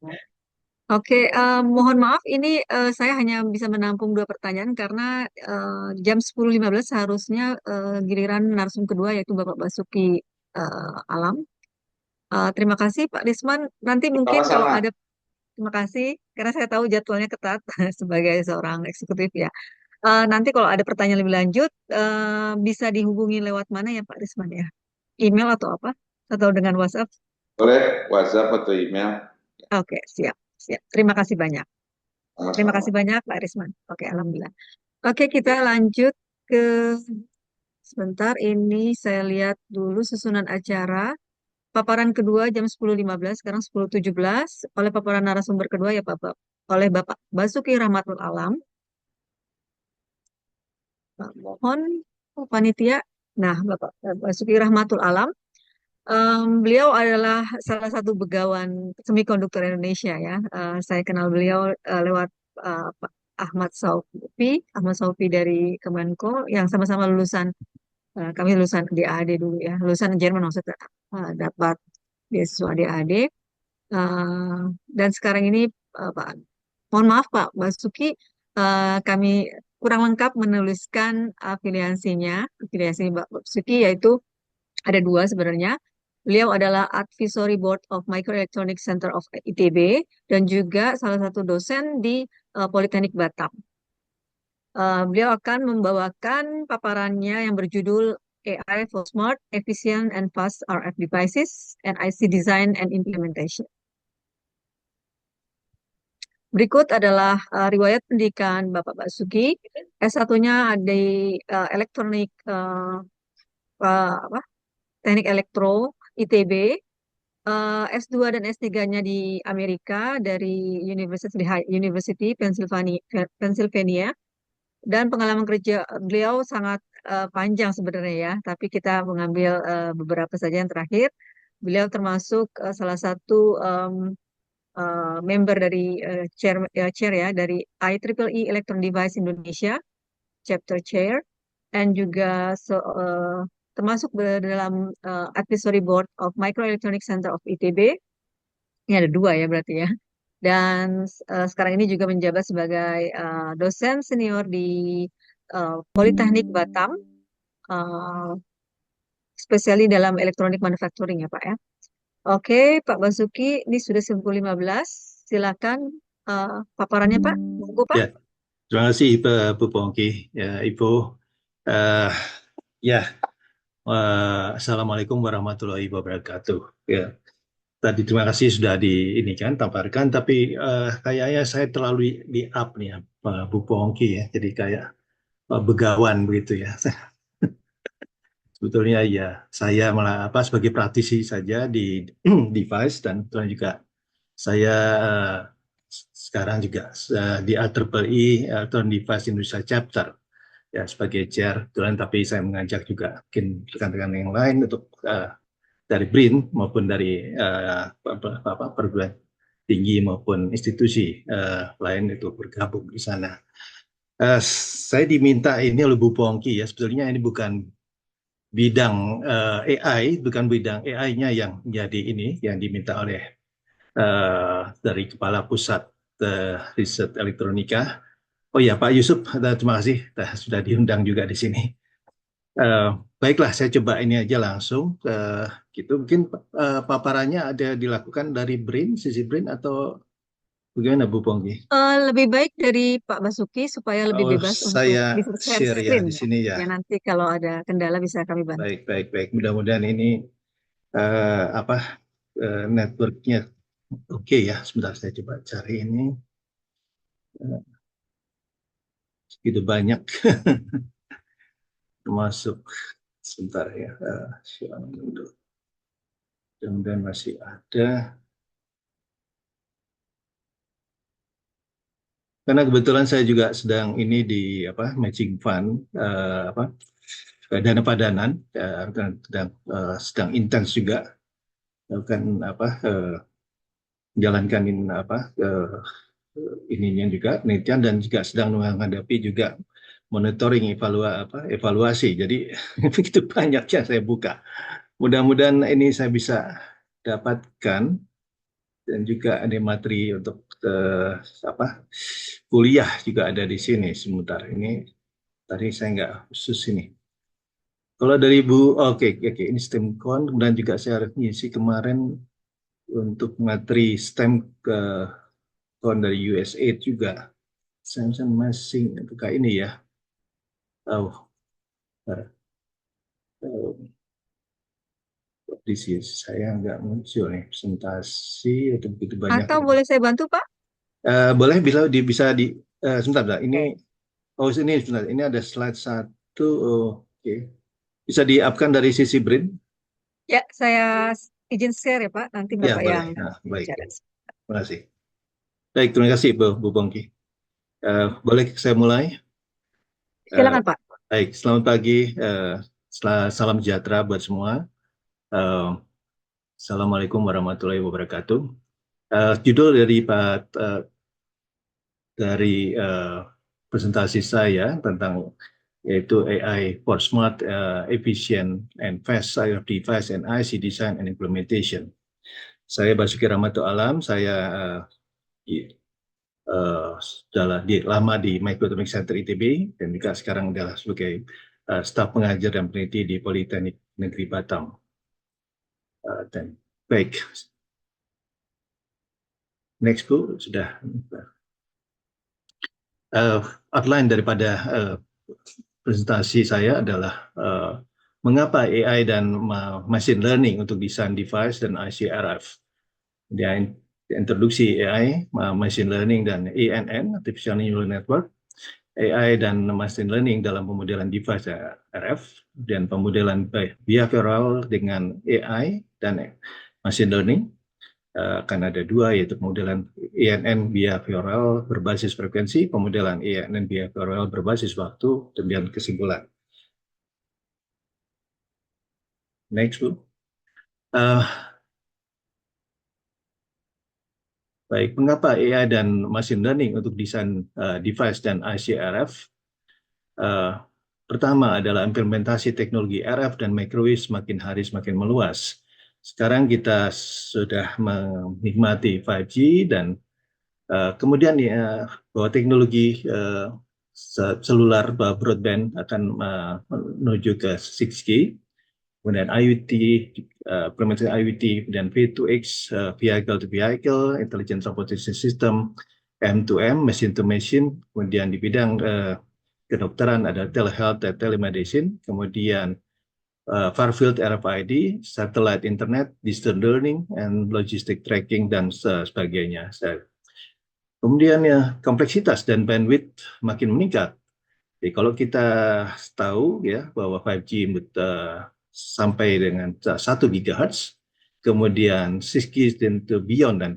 Oke, mohon maaf ini saya hanya bisa menampung 2 pertanyaan karena jam 10.15 seharusnya giliran narsum kedua yaitu Bapak Basuki Alam. Terima kasih Pak Risman. Nanti mungkin kalau Sama-sama. ada Terima kasih, karena saya tahu jadwalnya ketat sebagai seorang eksekutif ya. Nanti kalau ada pertanyaan lebih lanjut, bisa dihubungi lewat mana ya Pak Risman ya? Email atau apa? Atau dengan WhatsApp? Boleh WhatsApp atau email, Oke, siap, siap. Terima kasih banyak. Terima sama-sama. kasih banyak Pak Risman. Oke, alhamdulillah. Oke, kita lanjut ke sebentar. Ini saya lihat dulu susunan acara. Paparan kedua jam 10.15, sekarang 10.17. Oleh paparan narasumber kedua ya Bapak, oleh Bapak Basuki Rahmatul Alam. Pak, mohon panitia. Nah, Bapak Basuki Rahmatul Alam, beliau adalah salah satu begawan semikonduktor Indonesia ya. Saya kenal beliau lewat Pak Ahmad Saufi dari Kemenko yang sama-sama lulusan, kami lulusan DAAD dulu ya, lulusan Jerman maksudnya, dapat beasiswa DAAD. Eh, dan sekarang ini, Pak, mohon maaf Pak Basuki, kami kurang lengkap menuliskan afiliasinya. Afiliasi Pak Basuki yaitu ada dua sebenarnya. Beliau adalah Advisory Board of Microelectronics Center of ITB dan juga salah satu dosen di Politeknik Batam. Beliau akan membawakan paparannya yang berjudul AI for Smart, Efficient, and Fast RF Devices and IC Design and Implementation. Berikut adalah riwayat pendidikan Bapak Basuki. S1-nya di elektronik, apa, teknik elektro ITB. S2 dan S3-nya di Amerika dari University Pennsylvania. Dan pengalaman kerja beliau sangat panjang sebenarnya ya, tapi kita mengambil beberapa saja yang terakhir. Beliau termasuk salah satu member dari chair ya dari IEEE Electron Device Indonesia, chapter chair, dan juga termasuk dalam advisory board of Microelectronic Center of ITB. Ini ada dua ya berarti ya. Dan sekarang ini juga menjabat sebagai dosen senior di Politeknik Batam, spesialis dalam elektronik manufacturing ya Pak ya. Oke, Pak Basuki, ini sudah 10.15. Silakan paparannya Pak. Monggo Pak. Ya, terima kasih Bu Pongki. Ya, Ibu. Assalamualaikum warahmatullahi wabarakatuh. Ya, tadi terima kasih sudah tampilkan, tapi kayaknya saya terlalu di up nih ya, Bu Pongki ya. Jadi kayak begawan begitu ya. Sebetulnya ya saya malah sebagai praktisi saja di device dan juga saya sekarang juga di IEEE Electronic Device Indonesia Chapter ya sebagai chair, tapi saya mengajak juga mungkin rekan-rekan yang lain untuk dari BRIN maupun dari perguruan tinggi maupun institusi lain itu bergabung di sana. Saya diminta ini oleh Bu Pongki ya, sebetulnya ini bukan bidang AI, bukan bidang AI-nya yang jadi ini yang diminta oleh dari Kepala Pusat Riset Elektronika. Oh ya Pak Yusuf, terima kasih sudah diundang juga di sini. Baiklah, saya coba ini aja langsung. Gitu. Mungkin paparannya ada dilakukan dari BRIN, sisi BRIN atau bagaimana Bu Pongki? Lebih baik dari Pak Basuki supaya lebih bebas untuk Saya bisa share ya screen di sini ya. Ya nanti kalau ada kendala bisa kami bantu. Baik. Mudah-mudahan ini networknya oke ya. Sebentar saya coba cari ini. Segitu banyak. Termasuk sebentar ya. Mudah-mudahan masih ada. Karena kebetulan saya juga sedang ini di matching fund dana padanan dan sedang intens juga menjalankan ininya juga penelitian dan juga sedang menghadapi juga monitoring evaluasi. Jadi begitu banyak ya saya buka. Mudah-mudahan ini saya bisa dapatkan dan juga ada materi untuk kuliah juga ada di sini. Sebentar ini tadi saya nggak khusus ini. Kalau dari Bu, oke, ini STEMCon, kemudian juga saya ngisi kemarin untuk materi STEM ke respon dari USAID juga. Samsung masih buka ini ya. Oh, di sini saya nggak muncul nih presentasi atau begitu banyak. Atau boleh saya bantu, Pak? Boleh bisa di sebentar. Ini Oke. ini sebentar. Ini ada slide 1. Oke. Bisa di-up-kan dari sisi Brin? Ya, saya izin share ya, Pak. Nanti Ya, Bapak boleh. yang Nah, baik. bicara. Terima kasih. Baik, terima kasih Bu Bongki. Boleh saya mulai? Silakan, Pak. Baik, selamat pagi. Salam sejahtera buat semua. Assalamualaikum warahmatullahi wabarakatuh. Judul dari presentasi saya tentang yaitu AI for Smart, Efficient, and Fast IoT Device and IC Design and Implementation. Saya Basuki Rahmatul Alam. Saya sudah lama di Microelectronics Center ITB dan juga sekarang adalah sebagai staf pengajar dan peneliti di Politeknik Negeri Batam. Dan baik, next Bu, sudah. Outline daripada presentasi saya adalah mengapa AI dan machine learning untuk desain device dan IC RF. Dia introduksi AI, machine learning dan ANN, Artificial Neural Network, AI dan machine learning dalam pemodelan device RF, dan pemodelan behavioral dengan AI dan machine learning. Akan ada dua, yaitu pemodelan ANN behavioral berbasis frekuensi, pemodelan ANN behavioral berbasis waktu, dan kesimpulan. Next, Bu. Baik, mengapa AI dan machine learning untuk desain device dan IC RF? Pertama adalah implementasi teknologi RF dan microwave semakin hari semakin meluas. Sekarang kita sudah menikmati 5G dan kemudian bahwa teknologi selular broadband akan menuju ke 6G, kemudian IoT, implementasi IoT dan V2X, vehicle to vehicle, intelligent transportation system, M2M, machine to machine, kemudian di bidang kedokteran ada telehealth dan telemedicine, kemudian far field RFID, satellite internet, distance learning, and logistic tracking, dan sebagainya. Kemudian ya, kompleksitas dan bandwidth makin meningkat. Jadi kalau kita tahu ya bahwa 5G sampai dengan 1 GHz, kemudian 6G dan beyond dan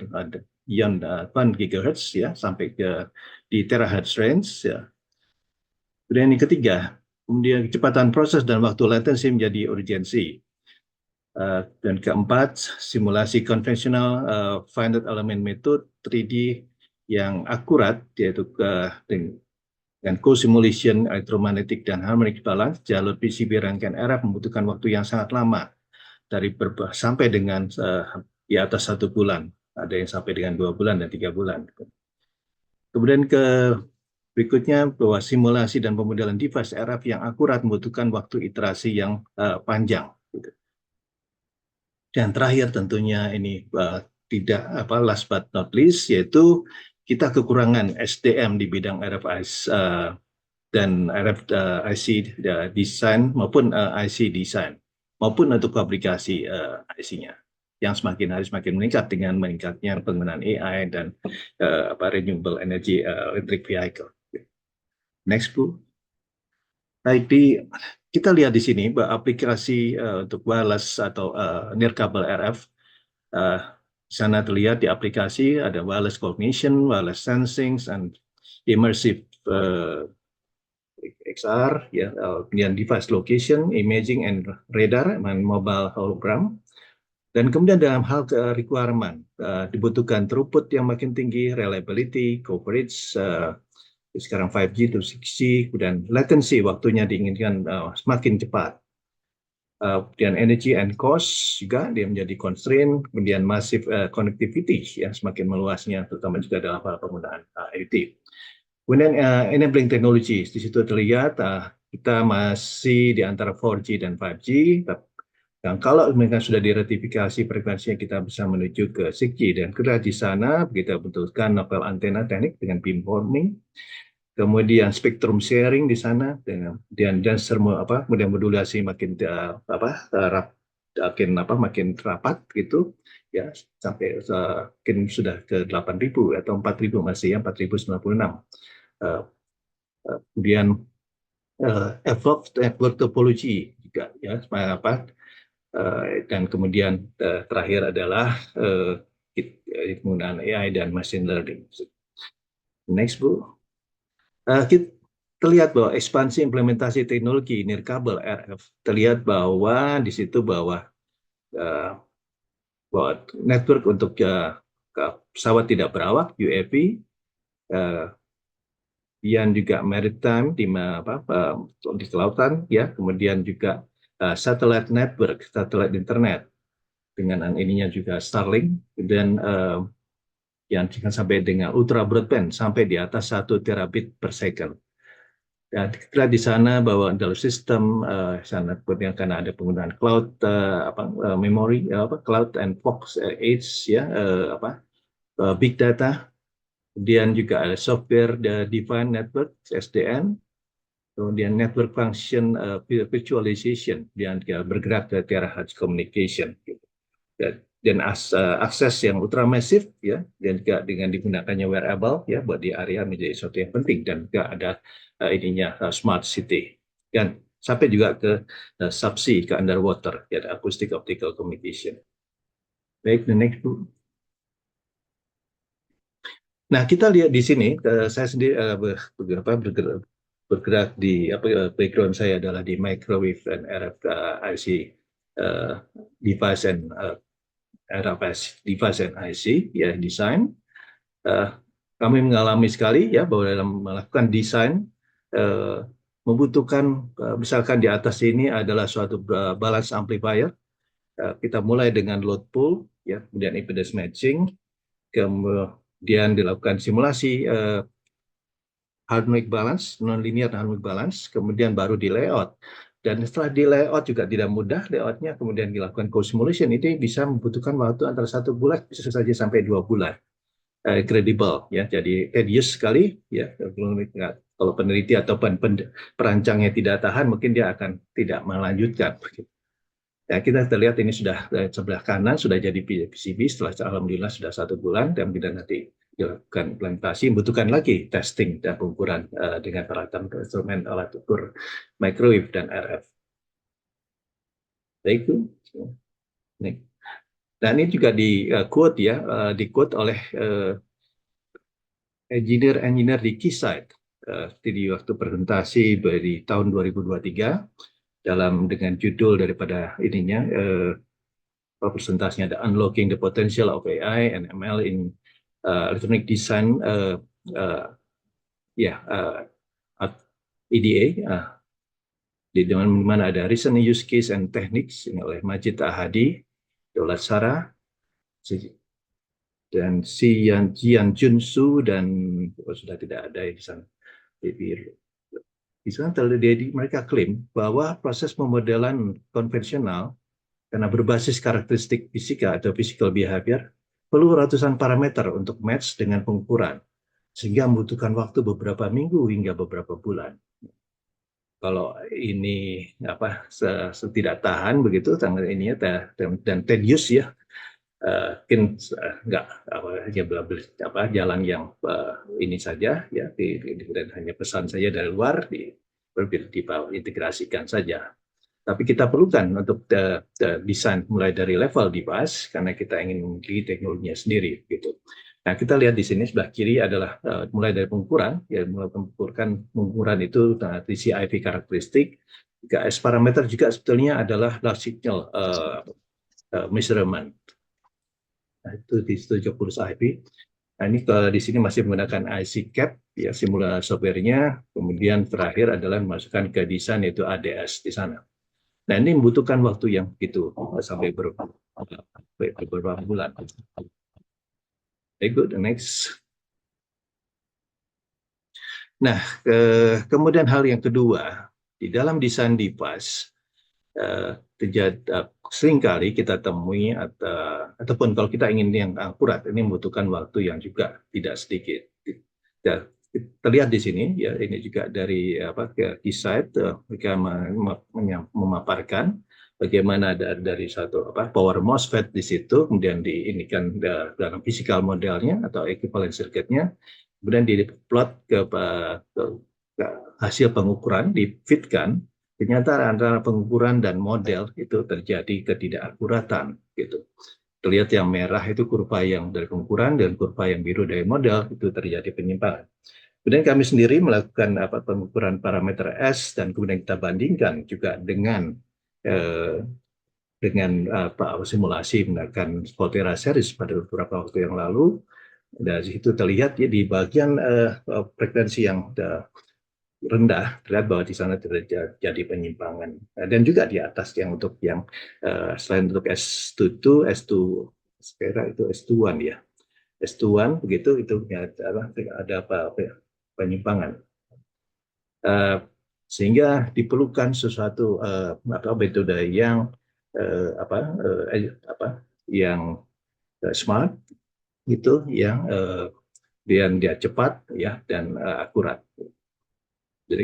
beyond 1 GHz ya, sampai ke di terahertz range ya. Kemudian yang ketiga, kemudian kecepatan proses dan waktu latensi menjadi urgensi. Dan keempat, simulasi konvensional finite element method 3D yang akurat, yaitu dengan co-simulation electromagnetic dan harmonic balance, jalur PCB rangkaian RF membutuhkan waktu yang sangat lama, sampai dengan di atas 1 bulan, ada yang sampai dengan 2 bulan dan 3 bulan. Kemudian berikutnya, bahwa simulasi dan pemodelan device RF yang akurat membutuhkan waktu iterasi yang panjang. Dan terakhir tentunya ini tidak last but not least, yaitu kita kekurangan SDM di bidang RF dan RF IC design maupun IC design maupun untuk fabrikasi IC-nya yang semakin hari semakin meningkat dengan meningkatnya penggunaan AI dan renewable energy electric vehicle. Next, Bu. Baik, kita lihat di sini bahwa aplikasi untuk wireless atau nirkabel RF. Di sana terlihat di aplikasi ada wireless cognition, wireless sensing, and immersive XR, ya, kemudian device location, imaging and radar, and mobile hologram. Dan kemudian dalam hal requirement, dibutuhkan throughput yang makin tinggi, reliability, coverage, sekarang 5G to 6G, dan latency waktunya diinginkan semakin cepat. Kemudian energy and cost juga dia menjadi constraint, kemudian massive connectivity yang semakin meluasnya, terutama juga dalam hal penggunaan IoT. Kemudian enabling technologies, di situ terlihat kita masih di antara 4G dan 5G, Dan kalau mereka sudah diratifikasi frekuensinya, kita bisa menuju ke 6G, dan kita di sana kita bentukkan novel antena teknik dengan beamforming, kemudian spektrum sharing di sana dengan dan kemudian modulasi makin makin rapat gitu ya, sampai mungkin sudah ke 8.000 atau 4.000 masih ya, 4.096. Kemudian evolved network topology juga ya, dan kemudian terakhir adalah penggunaan AI dan machine learning. Next, Bu. Kita terlihat bahwa ekspansi implementasi teknologi nirkabel RF, terlihat bahwa di situ bahwa network untuk pesawat tidak berawak UAV, kemudian juga maritime di kelautan ya, kemudian juga satellite network, satellite internet dengan ininya juga Starlink, dan yang sampai dengan ultra broadband sampai di atas 1 terabit per second. Dan kita di sana bahwa dalam sistem sana kemudian karena ada penggunaan cloud memory cloud and Fox Edge ya, big data, kemudian juga ada software defined network SDN, kemudian network function virtualization, dan bergerak ke terahertz communication. Dan akses yang ultramasif ya, dan juga dengan digunakannya wearable ya buat di area menjadi sesuatu yang penting, dan juga ada smart city, dan sampai juga ke subsea, ke underwater ya, ada acoustic optical communication. Baik, the next, Bu. Nah, kita lihat di sini, saya sendiri bergerak di background saya adalah di microwave and RF IC device and RF device and IC ya, desain. Kami mengalami sekali ya bahwa dalam melakukan desain membutuhkan misalkan di atas ini adalah suatu balance amplifier. Kita mulai dengan load pull ya, kemudian impedance matching, kemudian dilakukan simulasi harmonic balance, non-linear harmonic balance, kemudian baru di layout. Dan setelah di layout juga tidak mudah layoutnya, kemudian dilakukan co-simulation, itu bisa membutuhkan waktu antara 1 bulan bisa saja sampai 2 bulan. Credible ya, jadi tedious sekali ya. Kalau peneliti atau perancangnya tidak tahan, mungkin dia akan tidak melanjutkan. Ya, kita terlihat ini sudah sebelah kanan sudah jadi PCB, setelah alhamdulillah sudah 1 bulan, dan kita nanti dilakukan implementasi, membutuhkan lagi testing dan pengukuran dengan peralatan instrumen alat ukur microwave dan RF. Baik, Bu. Dan ini juga di quote ya, di quote oleh engineer di Keysight di waktu presentasi di tahun 2023 dengan judul daripada ininya presentasinya ada Unlocking the Potential of AI and ML in Electronic Design EDA, di mana ada Recent Use Case and Techniques oleh Majid Ahadi, Daulat Sarah, dan Jian Junsu, dan sudah tidak ada di sana. Di sana mereka klaim bahwa proses pemodelan konvensional karena berbasis karakteristik fisika atau physical behavior perlu ratusan parameter untuk match dengan pengukuran, sehingga membutuhkan waktu beberapa minggu hingga beberapa bulan. Kalau ini tidak tahan begitu ini dan tedious ya, mungkin jalan yang ini saja ya, dan hanya pesan saja dari luar diintegrasikan saja. Tapi kita perlukan untuk desain mulai dari level device karena kita ingin memiliki teknologinya sendiri gitu. Nah, kita lihat di sini sebelah kiri adalah mulai dari pengukuran, ya mulai pengukuran itu TCIV karakteristik. S parameter juga sebetulnya adalah large signal measurement. Nah, itu di 70 IP. Nah, ini di sini masih menggunakan IC cap ya, simulasi softwarenya. Kemudian terakhir adalah memasukkan ke desain yaitu ADS di sana. Nah, ini membutuhkan waktu yang begitu sampai beberapa bulan. Okay, good. Next. Nah, kemudian hal yang kedua, di dalam desain device, seringkali kita temui ataupun kalau kita ingin yang akurat, ini membutuhkan waktu yang juga tidak sedikit. Dan terlihat di sini ya, ini juga dari Keysight, mereka memaparkan bagaimana dari satu power MOSFET di situ, kemudian diinikan dalam physical modelnya atau equivalent circuitnya, kemudian diplot ke hasil pengukuran, difitkan, ternyata antara pengukuran dan model itu terjadi ketidakakuratan gitu. Terlihat yang merah itu kurva yang dari pengukuran dan kurva yang biru dari model, itu terjadi penyimpangan. Kemudian kami sendiri melakukan pengukuran parameter S dan kemudian kita bandingkan juga dengan simulasi menggunakan Volterra series pada beberapa waktu yang lalu. Dari situ terlihat ya di bagian frekuensi yang rendah, terlihat bahwa di sana terjadi penyimpangan. Dan juga di atas yang untuk yang selain untuk S22, S2 sekarang itu S21 ya. S21 begitu itu ada penyimpangan. Sehingga diperlukan sesuatu metode yang yang smart gitu, yang dia cepat ya dan akurat. Jadi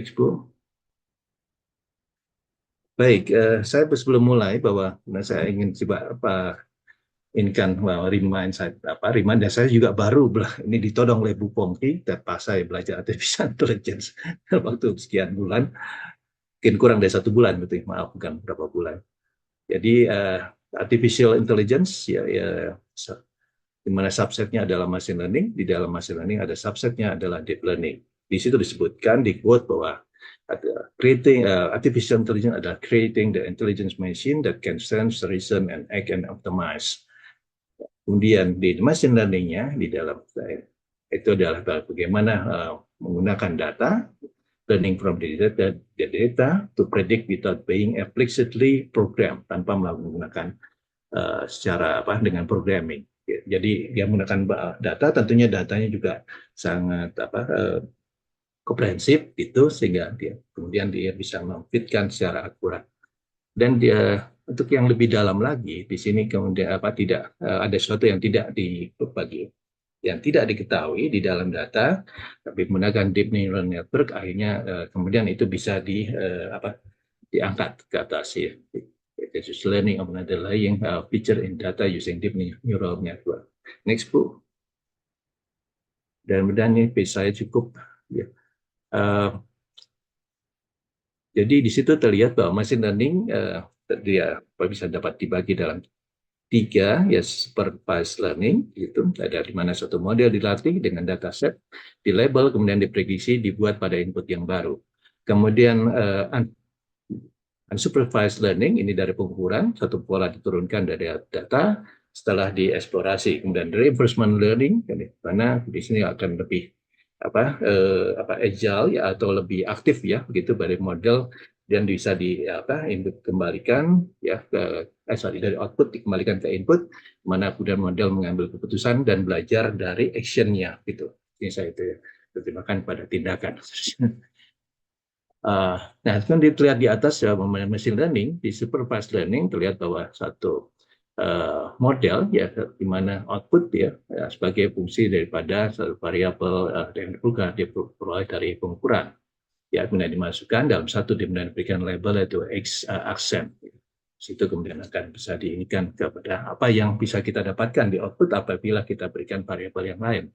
baik, saya sebelum mulai bahwa saya ingin coba remind dan saya juga baru ini ditodong oleh Bu Pongki dan pas saya belajar artificial intelligence waktu sekian bulan, mungkin kurang dari 1 bulan betul, maaf bukan berapa bulan. Jadi artificial intelligence ya di mana subsetnya adalah machine learning, di dalam machine learning ada subsetnya adalah deep learning. Di situ disebutkan di quote bahwa creating artificial intelligence adalah creating the intelligence machine that can sense, reason, and act and optimize. Kemudian di machine learning-nya di dalam itu adalah bagaimana menggunakan data, learning from the data to predict without being explicitly programmed, tanpa menggunakan secara dengan programming. Jadi dia menggunakan data, tentunya datanya juga sangat komprehensif gitu, sehingga kemudian dia bisa memfitkan secara akurat. Dan dia untuk yang lebih dalam lagi di sini kemudian tidak ada sesuatu yang tidak diketahui di dalam data, tapi menggunakan deep neural network akhirnya kemudian itu bisa diangkat ke atas ya. It is learning of underlying feature in data using deep neural network. Next, Bu. Dan ini saya cukup ya. Jadi di situ terlihat bahwa machine learning dia bisa dapat dibagi dalam 3 ya, supervised learning itu ada di mana suatu model dilatih dengan dataset, di label, kemudian diprediksi, dibuat pada input yang baru. Kemudian unsupervised learning ini dari pengukuran, satu pola diturunkan dari data setelah dieksplorasi. Kemudian reinforcement learning karena di sini akan lebih agile ya, atau lebih aktif ya begitu dari model, dan bisa input kembalikan ya dari output dikembalikan ke input, mana kemudian model mengambil keputusan dan belajar dari actionnya gitu. Ini saya itu terjemahkan pada tindakan. Nah, kan dilihat di atas ya, machine learning, di supervised learning terlihat bahwa satu model ya di mana output ya sebagai fungsi daripada satu variabel yang diperoleh dari pengukuran ya, kemudian dimasukkan dalam satu, kemudian diberikan label yaitu accent. Situ kemudian akan bisa diinikan kepada apa yang bisa kita dapatkan di output apabila kita berikan variabel yang lain.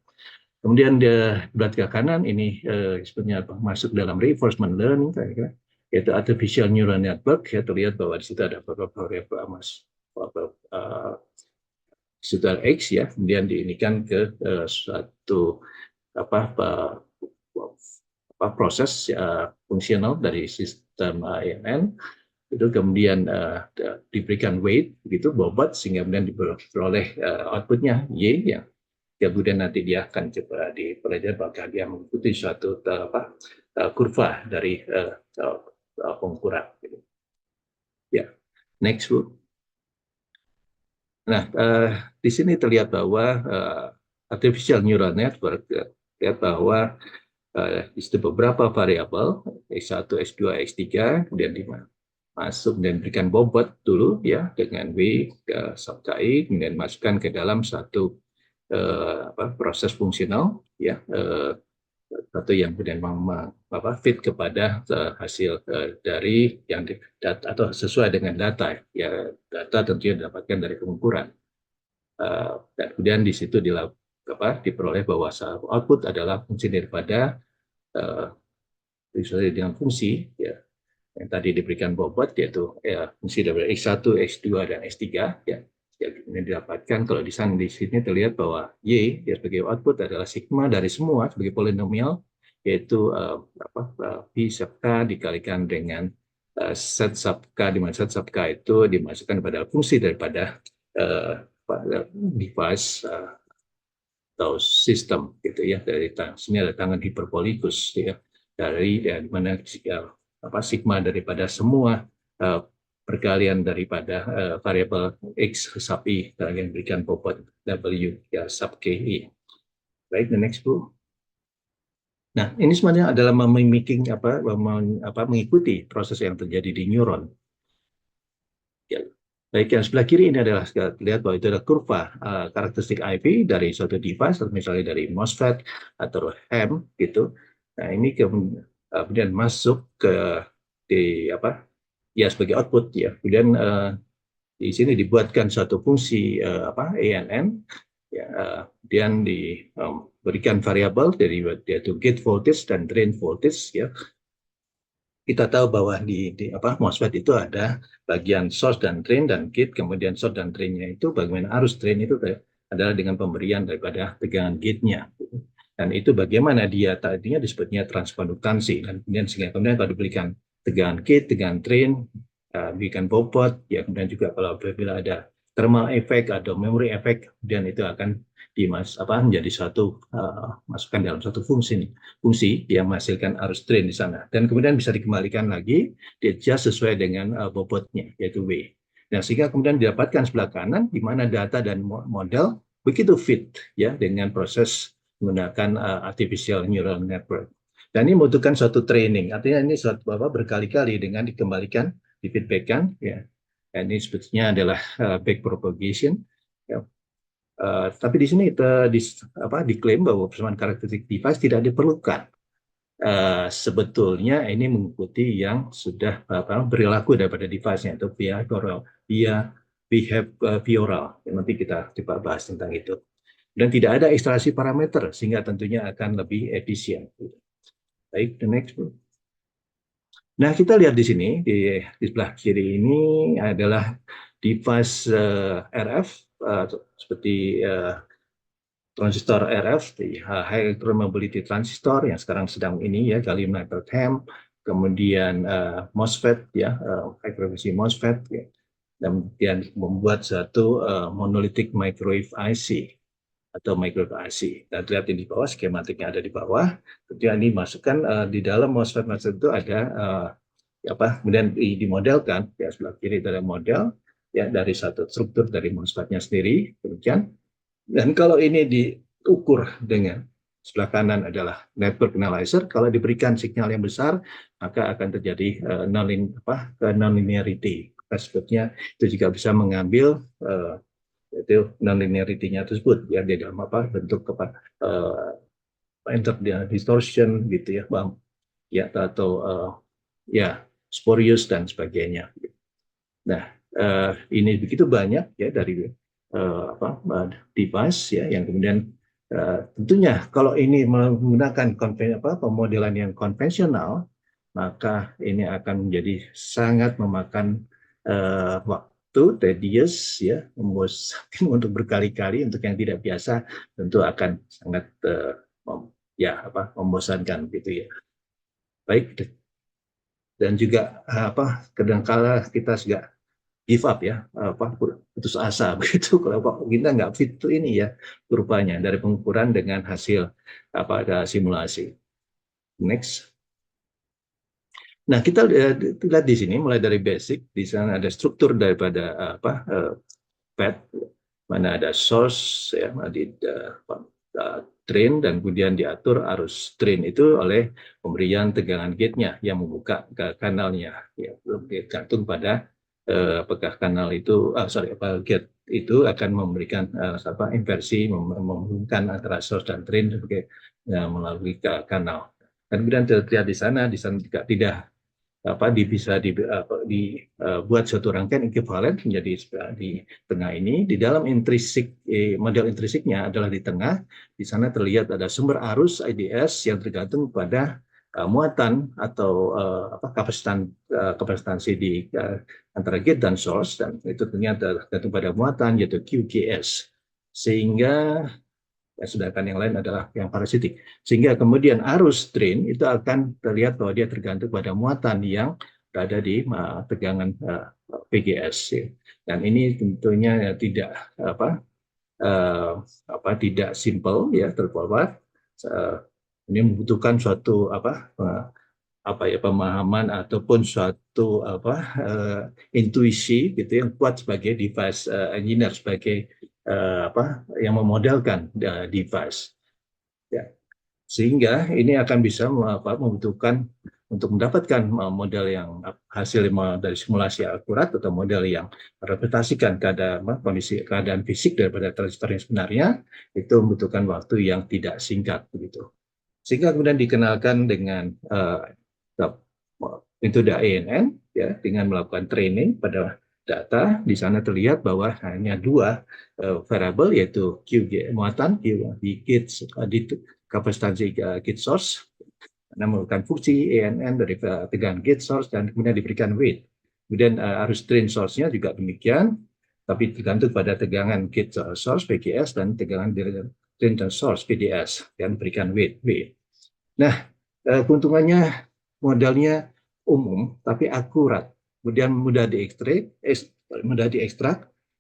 Kemudian di belah ke kanan ini sebenarnya masuk dalam reinforcement learning, yaitu artificial neural network. Ya, terlihat bahwa di situ ada beberapa variabel sekitar X ya, kemudian diinikan ke suatu proses fungsional dari sistem ANN. Itu kemudian diberikan weight begitu, bobot, sehingga kemudian diperoleh outputnya Y ya. Kemudian nanti dia akan coba dipelajari apakah dia mengikuti suatu kurva dari pengukuran. Ya, next, Bu. Nah, di sini terlihat bahwa artificial neural network terlihat bahwa di situ beberapa variabel X1, X2, X3, kemudian masuk dan berikan bobot dulu ya dengan W sub KI, kemudian masukkan ke dalam satu proses fungsional ya, satu yang kemudian fit kepada hasil dari yang data atau sesuai dengan data ya, data tentunya didapatkan dari pengukuran. Dan kemudian di situ diperoleh bahwa output adalah fungsi daripada sesuai dengan fungsi ya yang tadi diberikan bobot, yaitu fungsi dari X1, X2 dan X3 ya. Ini didapatkan kalau di sini terlihat bahwa Y ya, sebagai output adalah sigma dari semua sebagai polinomial, yaitu P sub K dikalikan dengan set sub K, di mana set sub K itu dimasukkan pada fungsi daripada device atau sistem gitu ya, dari sini ada tangan hiperbolicus ya, dari mana sigma daripada semua perkalian daripada variabel X sub I yang diberikan bobot W ya sub KI. Baik, the next Bu. Nah, ini sebenarnya adalah mengikuti proses yang terjadi di neuron. Ya. Baik, yang sebelah kiri ini adalah lihat bahwa itu ada kurva karakteristik IP dari suatu device, atau misalnya dari MOSFET atau HEM gitu. Nah, ini kemudian masuk ke ya sebagai output ya. Kemudian di sini dibuatkan suatu fungsi ANN ya, kemudian diberikan variabel dari yaitu gate voltage dan drain voltage ya. Kita tahu bahwa di MOSFET itu ada bagian source dan drain dan gate, kemudian source dan drain-nya itu bagaimana arus drain itu adalah dengan pemberian daripada tegangan gate-nya. Dan itu bagaimana dia tadinya disebutnya transkonduktansi, dan kemudian kalau diberikan tegangan gate, tegangan drain, berikan bobot, ya kemudian juga kalau apabila ada thermal effect atau memory effect, kemudian itu akan menjadi suatu masukkan dalam suatu fungsi yang menghasilkan arus drain di sana, dan kemudian bisa dikembalikan lagi di-adjust sesuai dengan bobotnya yaitu W. Nah, sehingga kemudian didapatkan sebelah kanan di mana data dan model begitu fit ya dengan proses menggunakan artificial neural network. Dan ini membutuhkan suatu training, artinya ini suatu berkali-kali dengan dikembalikan, difeedbackkan ya. Dan ini sebetulnya adalah backpropagation ya. Tapi di sini diklaim bahwa persamaan karakteristik device tidak diperlukan. Sebetulnya ini mengikuti yang sudah berlaku daripada device-nya, itu behavioral. Nanti kita coba bahas tentang itu. Dan tidak ada ekstraksi parameter, sehingga tentunya akan lebih efisien. Baik, the next. Nah, kita lihat di sini, di sebelah kiri ini adalah device RF, seperti transistor RF, di High Electron Mobility Transistor yang sekarang sedang ini ya, gallium nitride HEM, kemudian MOSFET ya, high frequency MOSFET ya, dan kemudian membuat satu monolithic microwave IC atau microwave IC. Dan lihat di bawah, skematiknya ada di bawah. Kemudian ini masukkan di dalam MOSFET itu ada kemudian dimodelkan ya, sebelah kiri ada model ya dari satu struktur dari MOSFET-nya sendiri. Demikian. Dan kalau ini diukur dengan sebelah kanan adalah network analyzer, kalau diberikan signal yang besar maka akan terjadi nonlinearity. Sebetulnya itu juga bisa mengambil itu nonlinearity-nya tersebut ya, di dalam bentuk distortion gitu ya, Bang. Ya, atau ya spurious dan sebagainya. Nah, ini begitu banyak ya dari device ya yang kemudian tentunya kalau ini menggunakan pemodelan yang konvensional, maka ini akan menjadi sangat memakan waktu, tedious ya, membosankan untuk berkali-kali. Untuk yang tidak biasa tentu akan sangat membosankan gitu ya. Baik, dan juga kadangkala kita juga give up ya, putus asa begitu kalau kita nggak fit itu ini ya rupanya dari pengukuran dengan hasil ada simulasi. Next. Nah, kita lihat di sini mulai dari basic, di sana ada struktur daripada FET, mana ada source ya, train dan kemudian diatur arus train itu oleh pemberian tegangan gate-nya yang membuka ke kanalnya, ya, tergantung pada apakah kanal itu, gate itu akan memberikan inversi, menghubungkan antara source dan drain melalui ke kanal. Dan kemudian terlihat di sana juga tidak bisa dibuat suatu rangkaian ekuivalen menjadi di tengah ini. Di dalam model intrinsiknya adalah di tengah. Di sana terlihat ada sumber arus IDS yang tergantung pada muatan atau kapasitansi di antara gate dan source, dan itu ternyata tergantung pada muatan, yaitu QGS. Sehingga sedangkan yang lain adalah yang parasitik. Sehingga kemudian arus drain itu akan terlihat bahwa dia tergantung pada muatan yang berada di tegangan PGS. Ya. Dan ini tentunya tidak tidak simple, ya, terpolvat. Ini membutuhkan suatu pemahaman ataupun suatu intuisi gitu yang kuat sebagai device engineer, sebagai yang memodelkan device, ya. Sehingga ini akan bisa membutuhkan untuk mendapatkan model yang hasil dari simulasi akurat atau model yang merepresentasikan keadaan fisik daripada transistor yang sebenarnya, itu membutuhkan waktu yang tidak singkat begitu. Sehingga kemudian dikenalkan dengan metode ANN, ya, dengan melakukan training pada data. Di sana terlihat bahwa hanya dua variabel, yaitu QG muatan di gate, di kapasitansi gate source, melakukan fungsi ANN dari tegangan gate source, dan kemudian diberikan weight. Kemudian arus drain source-nya juga demikian, tapi tergantung pada tegangan gate source PGS dan tegangan drain source PDS, dan diberikan weight. Nah, keuntungannya modelnya umum tapi akurat, kemudian mudah diekstrak,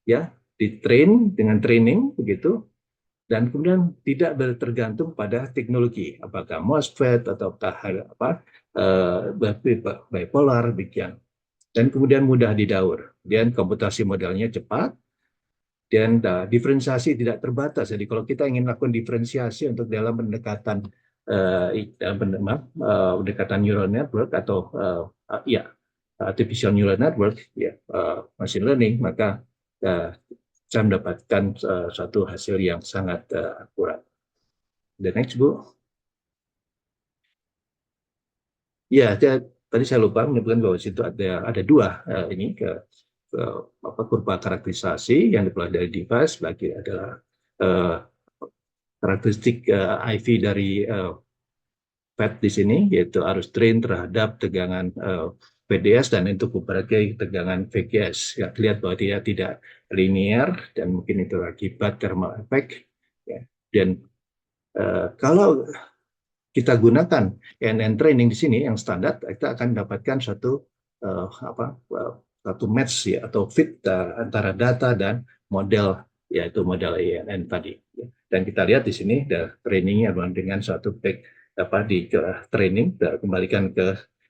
ya, di-train dengan training begitu, dan kemudian tidak tergantung pada teknologi, apakah MOSFET ataukah bipolar, demikian. Dan kemudian mudah didaur, dan komputasi modelnya cepat, dan diferensiasi tidak terbatas. Jadi kalau kita ingin melakukan diferensiasi untuk dalam pendekatan pendekatan neural network atau artificial neural network, ya, machine learning, maka saya mendapatkan suatu hasil yang sangat akurat. The next, Bu. Ya, tadi saya lupa menyebutkan bahwa situ ada dua kurva karakterisasi yang dipelajari dari device. Bagi adalah karakteristik IV dari FET di sini, yaitu arus drain terhadap tegangan PDS, dan itu berbagai tegangan VGS. Ya, lihat bahwa dia tidak linear, dan mungkin itu akibat thermal effect. Ya. Dan kalau kita gunakan ANN training di sini yang standar, kita akan mendapatkan suatu match, ya, atau fit antara data dan model, yaitu model ANN tadi. Ya. Dan kita lihat di sini trainingnya dengan suatu di training, kembalikan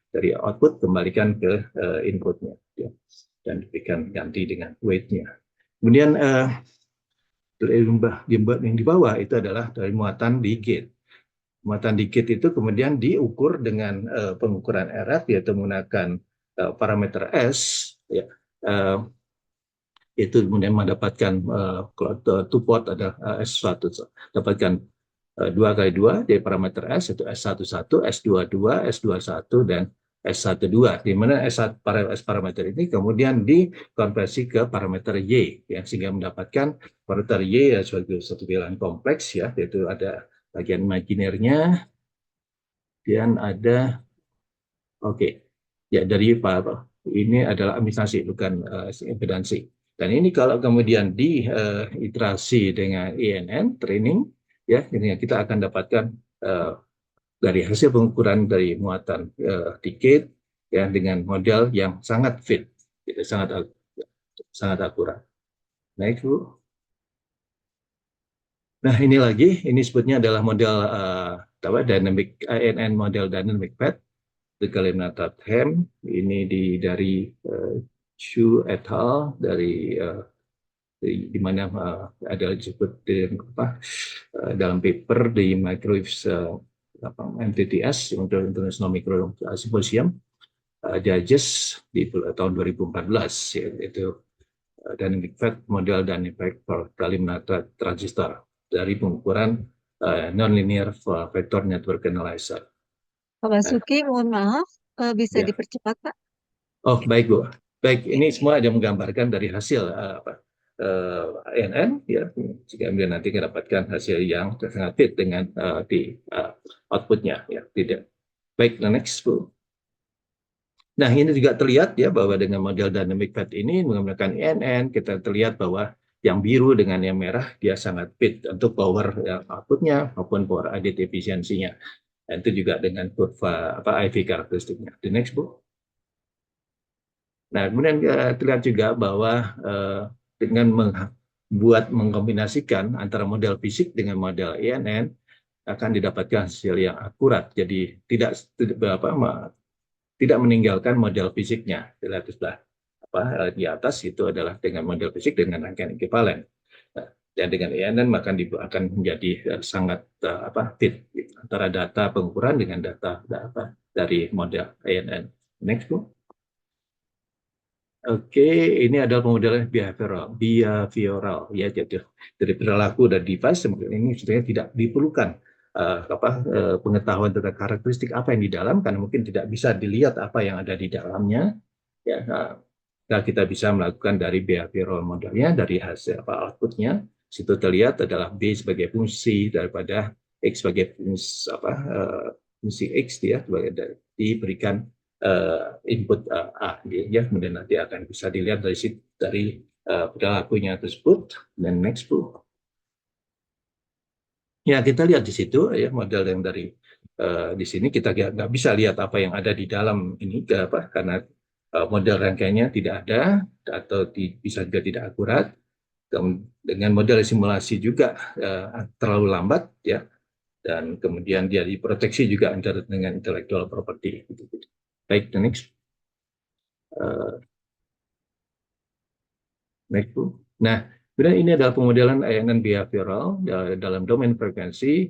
dari output, kembalikan ke inputnya, ya, dan diberikan ganti dengan weight-nya. Kemudian yang di bawah itu adalah dari muatan di gate. Muatan di gate itu kemudian diukur dengan pengukuran RF, yaitu menggunakan parameter S, ya, itu kemudian mendapatkan two port ada S1, dapatkan 2x2 dari parameter S, itu S11, S22, S21, dan S12, di mana S parameter ini kemudian dikonversi ke parameter Y, ya, sehingga mendapatkan parameter Y sebagai satu bilangan kompleks, ya, yaitu ada bagian imaginernya, dan ada ya, dari ini adalah emisansi, bukan impedansi. Dan ini kalau kemudian diiterasi dengan ANN training, ya, ini kita akan dapatkan dari hasil pengukuran dari muatan di gate, ya, dengan model yang sangat fit, gitu, sangat akurat. Next, Bu. Nah, ini sebutnya adalah model dynamic ANN model dynamic FET, the Ham. Ini dari Chu et al. Dari di mana ada disebut dalam paper di Microwaves MTTS untuk International Micro Symposium Judges di tahun 2014, yaitu dynamic FET model dynamic vector gallium nitride transistor dari pengukuran nonlinear vector network analyzer. Pak Basuki, mohon maaf, bisa Ya. dipercepat, Pak? Oh, baik Bu. Baik, ini semua ada menggambarkan dari hasil ANN, ya, jika kemudian nanti kita dapatkan hasil yang sangat fit dengan di outputnya, ya, tidak. Baik, next Bu. Nah, ini juga terlihat ya bahwa dengan model dynamic FET ini menggunakan ANN, kita terlihat bahwa yang biru dengan yang merah dia sangat fit untuk power outputnya maupun power added efisiensinya. Dan itu juga dengan kurva IV karakteristiknya. The next Bu. Nah, kemudian terlihat juga bahwa dengan mengkombinasikan antara model fisik dengan model ANN akan didapatkan hasil yang akurat. Jadi tidak meninggalkan model fisiknya. Lihat di sebelah di atas itu adalah dengan model fisik dengan rangkaian ekivalen. Dan dengan ANN maka akan menjadi sangat fit antara data pengukuran dengan data dari model ANN. Next Bu. Oke, ini adalah pemodelan behavioral, ya, jadi dari perilaku dan device ini sebenarnya tidak diperlukan pengetahuan tentang karakteristik apa yang di dalam, karena mungkin tidak bisa dilihat apa yang ada di dalamnya. Ya, nah, kita bisa melakukan dari behavioral modelnya, dari hasil outputnya. Situ terlihat adalah B sebagai fungsi daripada X sebagai fungsi X, ya, diberikan input A, ya, kemudian nanti akan bisa dilihat dari perilakunya tersebut. Dan next Bu. Ya, kita lihat di situ ya model yang dari di sini kita nggak bisa lihat apa yang ada di dalam ini karena model rangkaiannya tidak ada atau bisa juga tidak akurat. Dengan model simulasi juga terlalu lambat, ya, dan kemudian dia diproteksi juga dengan intellectual property. Baik, the next. Next Bu. Nah, kemudian ini adalah pemodelan ANN behavioral dalam domain frekuensi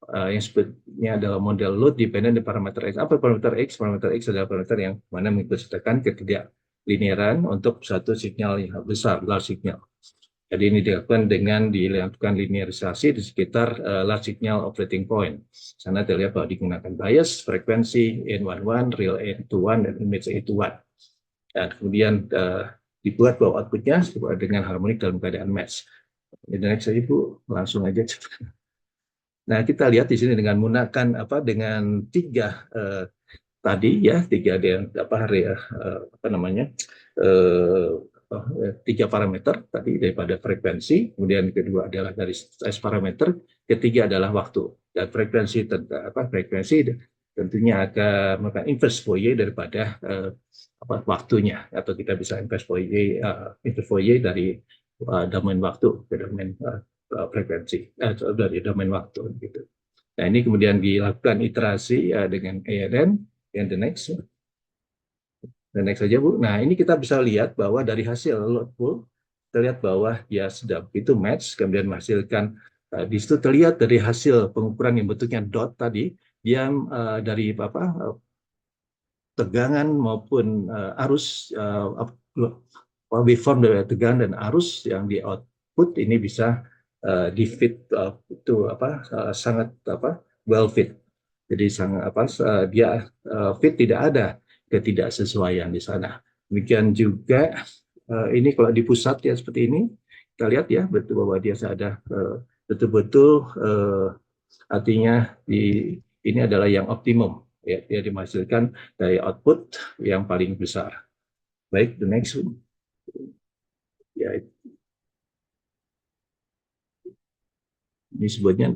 yang sebetulnya adalah model load dependent parameter X. Apa parameter X? Parameter X adalah parameter yang mana mengikutsertakan ketidaklinearan untuk satu signal yang besar, large signal. Jadi ini dilakukan dengan dilakukan linearisasi di sekitar large signal operating point. Sana terlihat bahwa digunakan bias, frekuensi N11, real N21, dan image A21. Dan kemudian dibuat bahwa outputnya dengan harmonik dalam keadaan match. Jadi next saja Bu, langsung aja. Nah, kita lihat di sini dengan menggunakan dengan tiga tiga parameter tadi daripada frekuensi, kemudian kedua adalah dari size parameter, ketiga adalah waktu. Dan frekuensi tentunya akan melakukan inverse Fourier daripada waktunya, atau kita bisa inverse Fourier dari domain waktu ke domain frekuensi dari domain waktu gitu. Nah, ini kemudian dilakukan iterasi dengan ANN yang the next. Dan next saja Bu. Nah, ini kita bisa lihat bahwa dari hasil load pool terlihat bahwa dia sudah begitu match, kemudian menghasilkan di situ terlihat dari hasil pengukuran yang bentuknya dot tadi, dia dari tegangan maupun arus waveform dari tegangan dan arus yang di output ini bisa di fit sangat well fit. Jadi sangat dia fit, tidak ada ketidaksesuaian di sana. Demikian juga ini kalau di pusat ya seperti ini, kita lihat ya betul bahwa dia ada betul-betul artinya ini adalah yang optimum, ya, dia dihasilkan dari output yang paling besar. Baik, the next one. Ya, ini sebutnya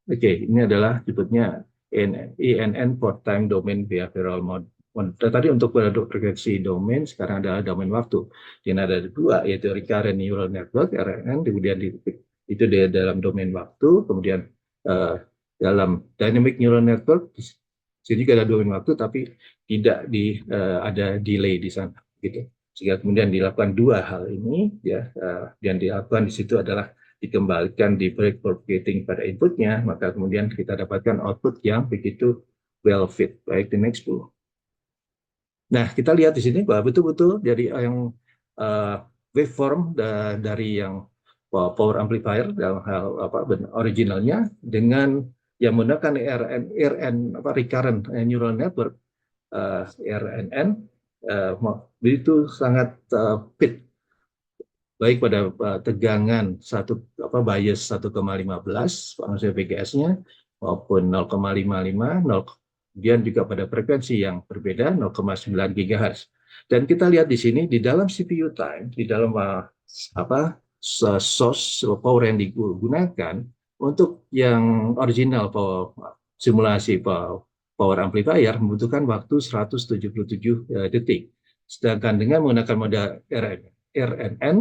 ini adalah sebutnya ANN for time domain behavioral mode. Tadi untuk frekuensi domain, sekarang adalah domain waktu. Jadi ada dua, yaitu recurrent neural network (RNN), kemudian itu di dalam domain waktu, kemudian dalam dynamic neural network sini juga ada domain waktu, tapi tidak ada delay di sana, gitu. Sehingga kemudian dilakukan dua hal ini, ya, yang dilakukan di situ adalah dikembalikan di propagating pada inputnya, maka kemudian kita dapatkan output yang begitu well fit. Baik, the next Bu. Nah, kita lihat di sini bahwa betul-betul dari yang waveform dari yang power amplifier dalam hal originalnya dengan yang menggunakan recurrent neural network, RNN, itu sangat fit, baik pada tegangan bias 1,15 maksudnya VGS-nya maupun 0,55, kemudian juga pada frekuensi yang berbeda 0,9 GHz. Dan kita lihat di sini di dalam CPU time, di dalam source power yang digunakan untuk yang original simulasi power amplifier membutuhkan waktu 177 detik. Sedangkan dengan menggunakan model RNN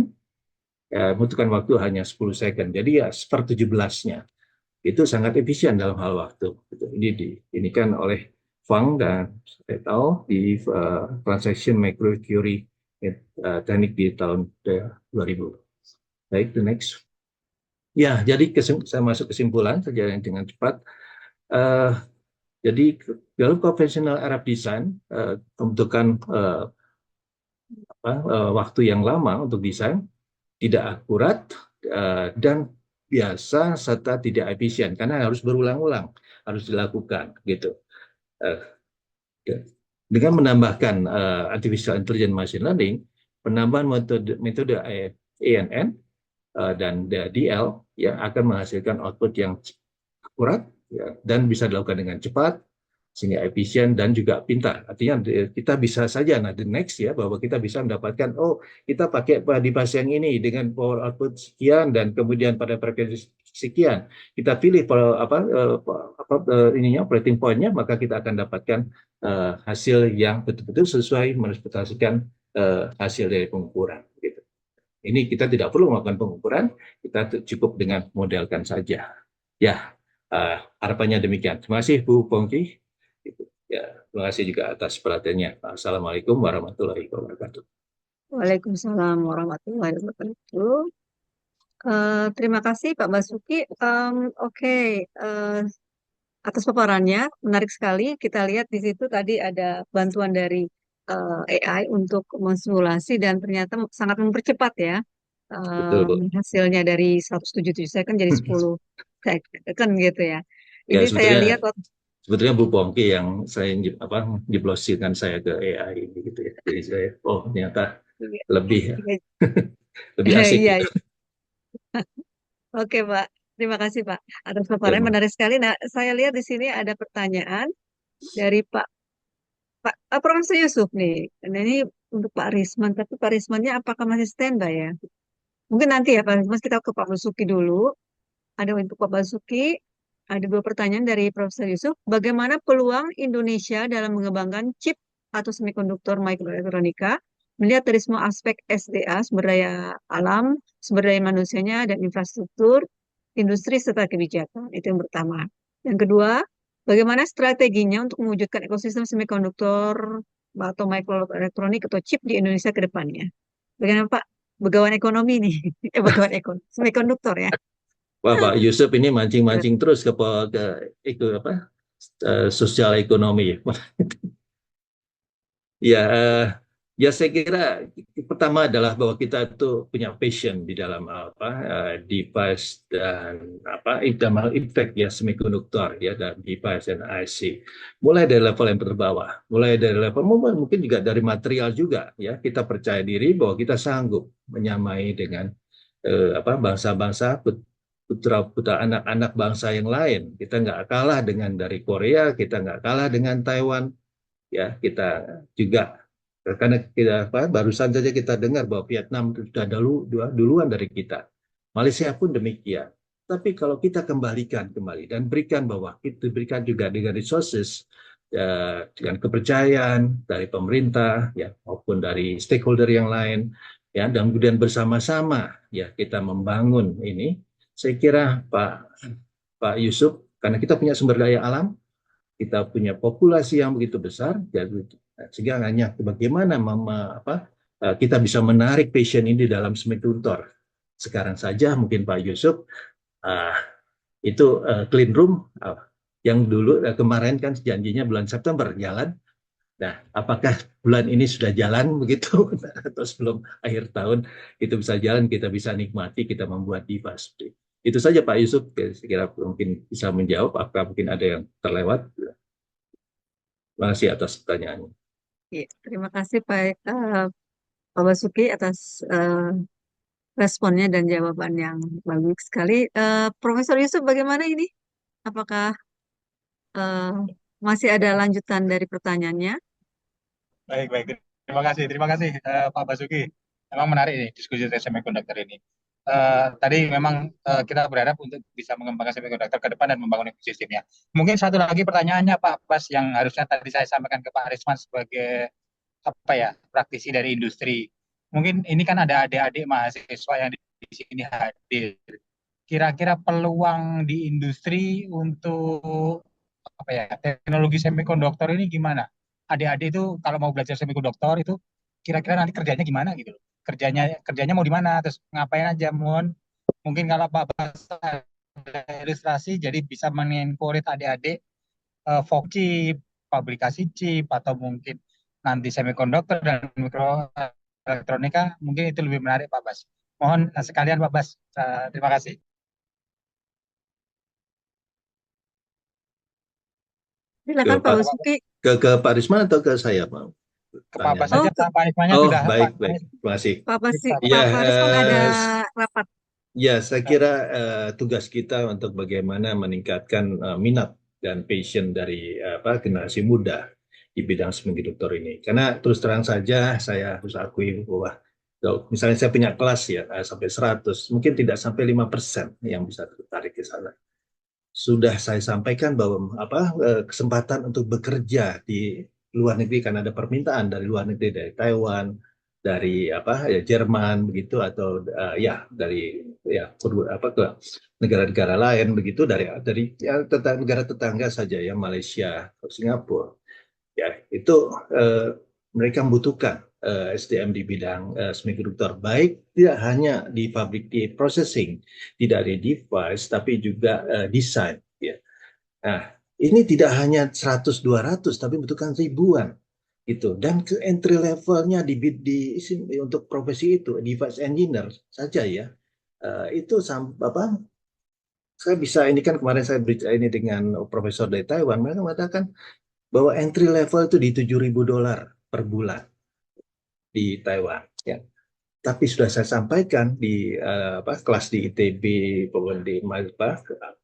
membutuhkan waktu hanya 10 second. Jadi ya 1/17-nya. Itu sangat efisien dalam hal waktu. Ini diinikan oleh Fang dan saya tahu di transaction microtheory teknik di tahun 2000. Baik, the next. Ya, jadi saya masuk kesimpulan saja dengan cepat. Jadi dalam conventional RF design membutuhkan waktu yang lama untuk desain, tidak akurat dan biasa serta tidak efisien karena harus berulang-ulang, harus dilakukan gitu. Dengan menambahkan artificial intelligence machine learning, penambahan metode ANN dan DL yang akan menghasilkan output yang akurat ya, dan bisa dilakukan dengan cepat sehingga efisien dan juga pintar. Artinya kita bisa saja the next ya, bahwa kita bisa mendapatkan kita pakai device yang ini dengan power output sekian dan kemudian pada frekuensi sekian kita pilih operating point-nya, maka kita akan dapatkan hasil yang betul-betul sesuai merepresentasikan hasil dari pengukuran gitu. Ini kita tidak perlu melakukan pengukuran, kita cukup dengan modelkan saja. Ya, harapannya demikian. Terima kasih Bu Pongki. Ya, terima kasih juga atas perhatiannya. Assalamualaikum warahmatullahi wabarakatuh. Waalaikumsalam warahmatullahi wabarakatuh. Terima kasih Pak Basuki. Oke, atas paparannya menarik sekali. Kita lihat di situ tadi ada bantuan dari AI untuk mensimulasi dan ternyata sangat mempercepat ya. Betul, Bu. Hasilnya dari 177 second jadi 10 second gitu ya. Ya, Ini saya lihat sebetulnya Bu Pongki yang saya jebloskan saya ke AI gitu ya. Jadi saya ternyata lebih lebih asik. Iya, gitu. Oke, Pak. Terima kasih, Pak. Atas paparannya menarik sekali. Nah, saya lihat di sini ada pertanyaan dari Pak Profesor Yusuf nih. Nah, ini untuk Pak Risman, tapi Pak Rismannya apakah masih standby ya? Mungkin nanti ya Pak Risman, kita ke Pak Basuki dulu. Ada untuk Pak Basuki, ada 2 pertanyaan dari Profesor Yusuf. Bagaimana peluang Indonesia dalam mengembangkan chip atau semikonduktor mikroelektronika melihat dari semua aspek SDA, sumber daya alam, sumber daya manusianya, dan infrastruktur, industri, serta kebijakan. Itu yang pertama. Yang kedua, bagaimana strateginya untuk mewujudkan ekosistem semikonduktor atau mikroelektronik atau chip di Indonesia ke depannya? Bagaimana Pak? Begawan ekonomi nih. Begawan ekonomi. Semikonduktor ya. Wah, Pak Yusuf ini mancing-mancing terus ke sosial ekonomi. Ya, saya kira pertama adalah bahwa kita itu punya passion di dalam device dan impact ya semikonduktor ya dan device dan IC. Mulai dari level yang terbawah, mulai dari level mungkin juga dari material juga ya. Kita percaya diri bahwa kita sanggup menyamai dengan bangsa-bangsa putra-putra anak-anak bangsa yang lain. Kita nggak kalah dengan dari Korea, kita nggak kalah dengan Taiwan, ya kita juga karena kita barusan saja kita dengar bahwa Vietnam sudah duluan dari kita, Malaysia pun demikian. Tapi kalau kita kembalikan kembali dan berikan bahwa kita berikan juga dengan resources, dengan kepercayaan dari pemerintah, ya maupun dari stakeholder yang lain, ya dan kemudian bersama-sama ya kita membangun ini. Saya kira Pak Yusuf, karena kita punya sumber daya alam, kita punya populasi yang begitu besar, jadi sehingga hanya bagaimana kita bisa menarik passion ini dalam semikonductor. Sekarang saja mungkin Pak Yusuf, itu clean room yang dulu kemarin kan janjinya bulan September jalan. Nah, apakah bulan ini sudah jalan begitu atau sebelum akhir tahun itu bisa jalan, kita bisa nikmati, kita membuat device. Itu saja Pak Yusuf, kira-kira mungkin bisa menjawab, apakah mungkin ada yang terlewat. Terima kasih atas pertanyaannya. Ya, terima kasih Pak Basuki atas responnya dan jawaban yang bagus sekali. Profesor Yusuf, bagaimana ini? Apakah eh, masih ada lanjutan dari pertanyaannya? Baik, baik. Terima kasih Pak Basuki. Memang menarik ini diskusi tentang semiconductor ini. Tadi memang kita berharap untuk bisa mengembangkan semiconductor ke depan dan membangun ekosistemnya. Mungkin satu lagi pertanyaannya Pak Bas yang harusnya tadi saya sampaikan ke Pak Risman sebagai apa ya praktisi dari industri. Mungkin ini kan ada adik-adik mahasiswa yang di sini hadir. Kira-kira peluang di industri untuk apa ya teknologi semikonduktor ini gimana? Adik-adik itu kalau mau belajar semikonduktor itu kira-kira nanti kerjanya gimana gitu loh. Kerjanya mau di mana, terus ngapain aja, mungkin kalau Pak Bas ada ilustrasi jadi bisa mengencourage adik-adik chip, publikasi chip atau mungkin nanti semikonduktor dan mikroelektronika, mungkin itu lebih menarik Pak Bas. Mohon sekalian Pak Bas, terima kasih. Silakan Ke Pak Pak, Basuki. ke Pak Risman atau ke saya Pak? Ke Pak Bas Tanya. saja, Pak Rismannya Oh, sudah baik, Pak. baik. Terima kasih. Pak Ya, Risman ada rapat. ya, saya kira tugas kita untuk bagaimana meningkatkan minat dan passion dari generasi muda di bidang semikonduktor ini. Karena terus terang saja saya harus akui bahwa kalau misalnya saya punya kelas ya sampai 100, mungkin tidak sampai 5% yang bisa tertarik ke sana. Sudah saya sampaikan bahwa kesempatan untuk bekerja di luar negeri karena ada permintaan dari luar negeri, dari Taiwan, dari Jerman begitu, atau dari ke negara-negara lain begitu, dari negara tetangga saja ya, Malaysia, Singapura ya, itu mereka membutuhkan SDM di bidang semikonduktor, baik tidak hanya di pabrik di processing, tidak di device, tapi juga desain ya. Nah, ini tidak hanya 100-200 tapi membutuhkan ribuan gitu, dan ke entry levelnya untuk profesi itu device engineer saja ya, itu saya bisa ini kan kemarin saya berbicara ini dengan profesor dari Taiwan, mereka mengatakan bahwa entry level itu di $7.000 per bulan di Taiwan ya. Tapi sudah saya sampaikan di kelas di ITB,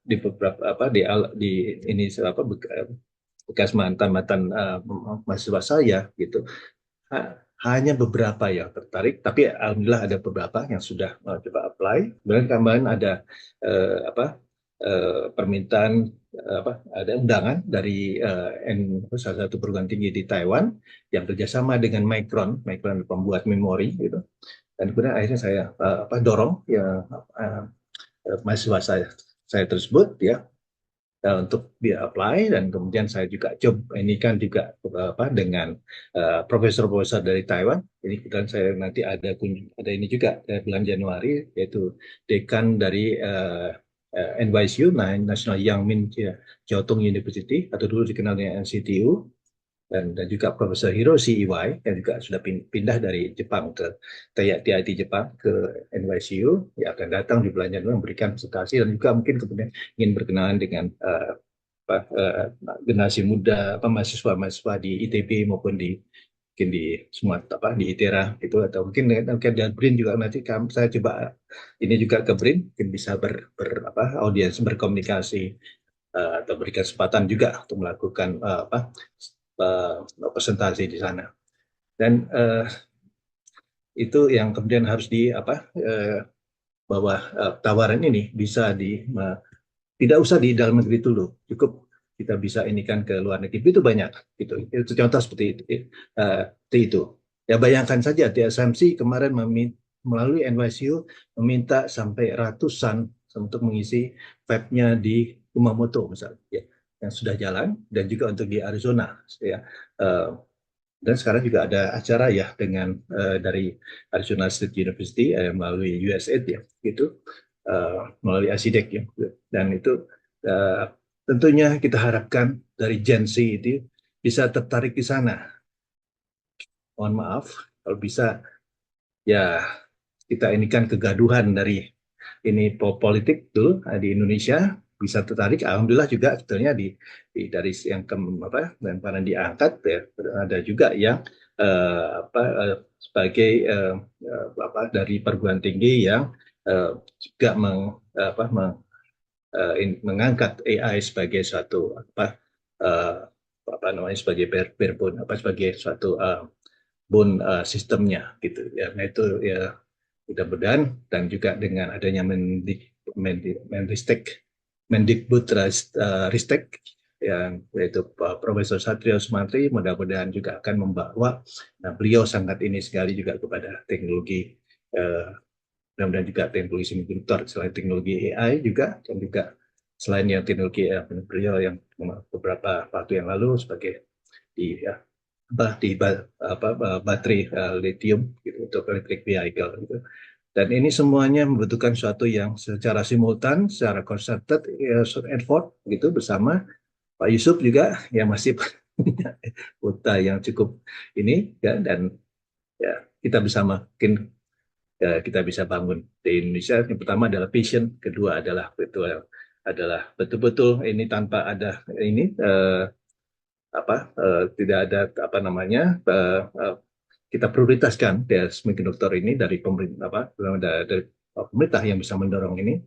di beberapa di ini bekas mantan mahasiswa saya gitu, hanya beberapa yang tertarik, tapi alhamdulillah ada beberapa yang sudah coba apply. Kemudian kemarin ada permintaan ada undangan dari salah satu perguruan tinggi di Taiwan yang kerjasama dengan Micron pembuat memori gitu. Dan kemudian akhirnya saya dorong ya mahasiswa saya tersebut ya untuk dia apply, dan kemudian saya juga coba ini kan juga dengan profesor-profesor dari Taiwan. Ini kemudian saya nanti ada ini juga bulan Januari, yaitu dekan dari NYCU, National Young Min Chiao Tung University, atau dulu dikenal dengan NCTU, dan juga Profesor Hiroshi Iwai yang juga sudah pindah dari Jepang ke TIT Jepang ke NYCU, yang akan datang di bulan Januari memberikan presentasi, dan juga mungkin kemudian ingin berkenalan dengan generasi muda, mahasiswa di ITB maupun mungkin di semua di ITERA itu, atau mungkin dengan BRIN juga nanti saya coba ini juga ke BRIN, mungkin bisa audiens berkomunikasi atau berikan kesempatan juga untuk melakukan presentasi di sana. Dan itu yang kemudian harus bahwa tawaran ini bisa tidak usah di dalam negeri dulu, cukup kita bisa ini kan ke luar negeri, itu banyak gitu. Itu contoh seperti itu. Ya bayangkan saja TSMC kemarin melalui NYCU meminta sampai ratusan untuk mengisi fab-nya di Kumamoto misalnya ya, yang sudah jalan, dan juga untuk di Arizona ya. Dan sekarang juga ada acara ya dengan dari Arizona State University melalui USAID ya, gitu, melalui ASIDEC ya. Dan itu tentunya kita harapkan dari Gen Z itu bisa tertarik di sana. Mohon maaf kalau bisa ya kita ini kan kegaduhan dari ini politik dulu di Indonesia bisa tertarik. Alhamdulillah juga sebetulnya dari yang yang pernah diangkat ya, ada juga yang sebagai dari perguruan tinggi yang juga mengangkat AI sebagai suatu namanya sebagai barebone sebagai suatu bone sistemnya gitu ya. Nah itu ya mudah-mudahan, dan juga dengan adanya Ristek yang yaitu Profesor Satrio Sumantri, mudah-mudahan juga akan membawa, nah beliau sangat ini sekali juga kepada teknologi, mudah-mudahan juga teknologi semiconductor, selain teknologi AI juga, dan juga selain yang teknologi beliau yang beberapa waktu yang lalu sebagai di baterai lithium gitu, untuk electric vehicle gitu. Dan ini semuanya membutuhkan sesuatu yang secara simultan, secara concerted effort gitu bersama Pak Yusuf juga yang masih punya kota yang cukup ini ya, dan ya kita bisa makin kita bisa bangun di Indonesia. Yang pertama adalah passion, kedua adalah betul-betul ini tanpa ada ini tidak ada kita prioritaskan semiconductor ini dari pemerintah yang bisa mendorong ini,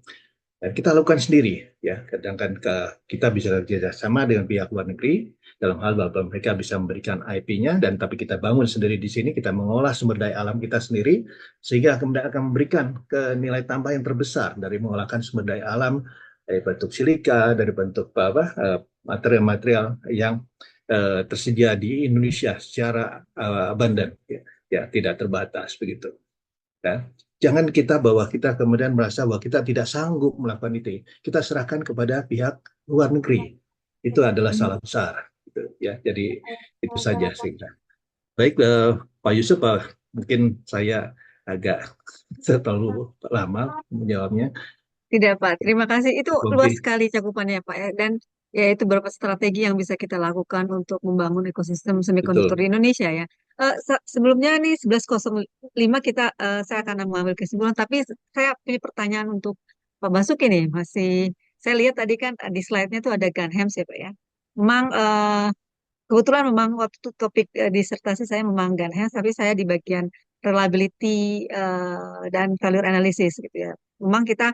dan kita lakukan sendiri ya. Kadang-kadang kita bisa kerjasama dengan pihak luar negeri dalam hal bahwa mereka bisa memberikan IP-nya, dan tapi kita bangun sendiri di sini, kita mengolah sumber daya alam kita sendiri sehingga kemudian akan memberikan nilai tambah yang terbesar dari mengolahkan sumber daya alam dari bentuk silika, dari bentuk material-material yang tersedia di Indonesia secara abundant ya, tidak terbatas begitu ya. Jangan kita kemudian merasa bahwa kita tidak sanggup melakukan itu, kita serahkan kepada pihak luar negeri, itu adalah salah besar gitu ya. Jadi itu saja sehingga baik. Pak Yusuf, mungkin saya agak terlalu lama menjawabnya. Tidak, Pak. Terima kasih. Itu luas Mungkin sekali cakupannya, Pak, ya. Dan ya itu beberapa strategi yang bisa kita lakukan untuk membangun ekosistem semiconductor betul. di Indonesia ya. Sebelumnya nih 11.05 saya akan mengambil kesimpulan, tapi saya punya pertanyaan untuk Pak Basuki nih. Saya lihat tadi kan di slide-nya tuh ada Ganhems ya, Pak ya. Memang kebetulan memang waktu itu topik disertasi saya memang Ganhems, tapi saya di bagian reliability dan failure analysis gitu ya. Memang kita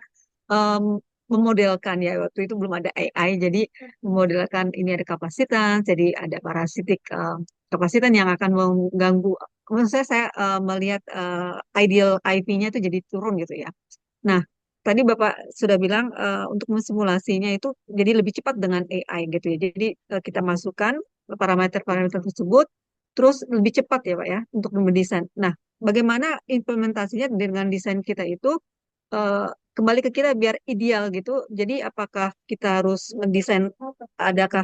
memodelkan ya, waktu itu belum ada AI, jadi memodelkan ini ada kapasitas, jadi ada parasitik kapasitas yang akan mengganggu. Maksud saya melihat ideal IP-nya itu jadi turun gitu ya. Nah, tadi Bapak sudah bilang untuk mensimulasinya itu jadi lebih cepat dengan AI gitu ya. Jadi kita masukkan parameter-parameter tersebut, terus lebih cepat ya Pak ya untuk mendesain. Nah, bagaimana implementasinya dengan desain kita itu eh, kembali ke kita biar ideal gitu. Jadi apakah kita harus mendesain, adakah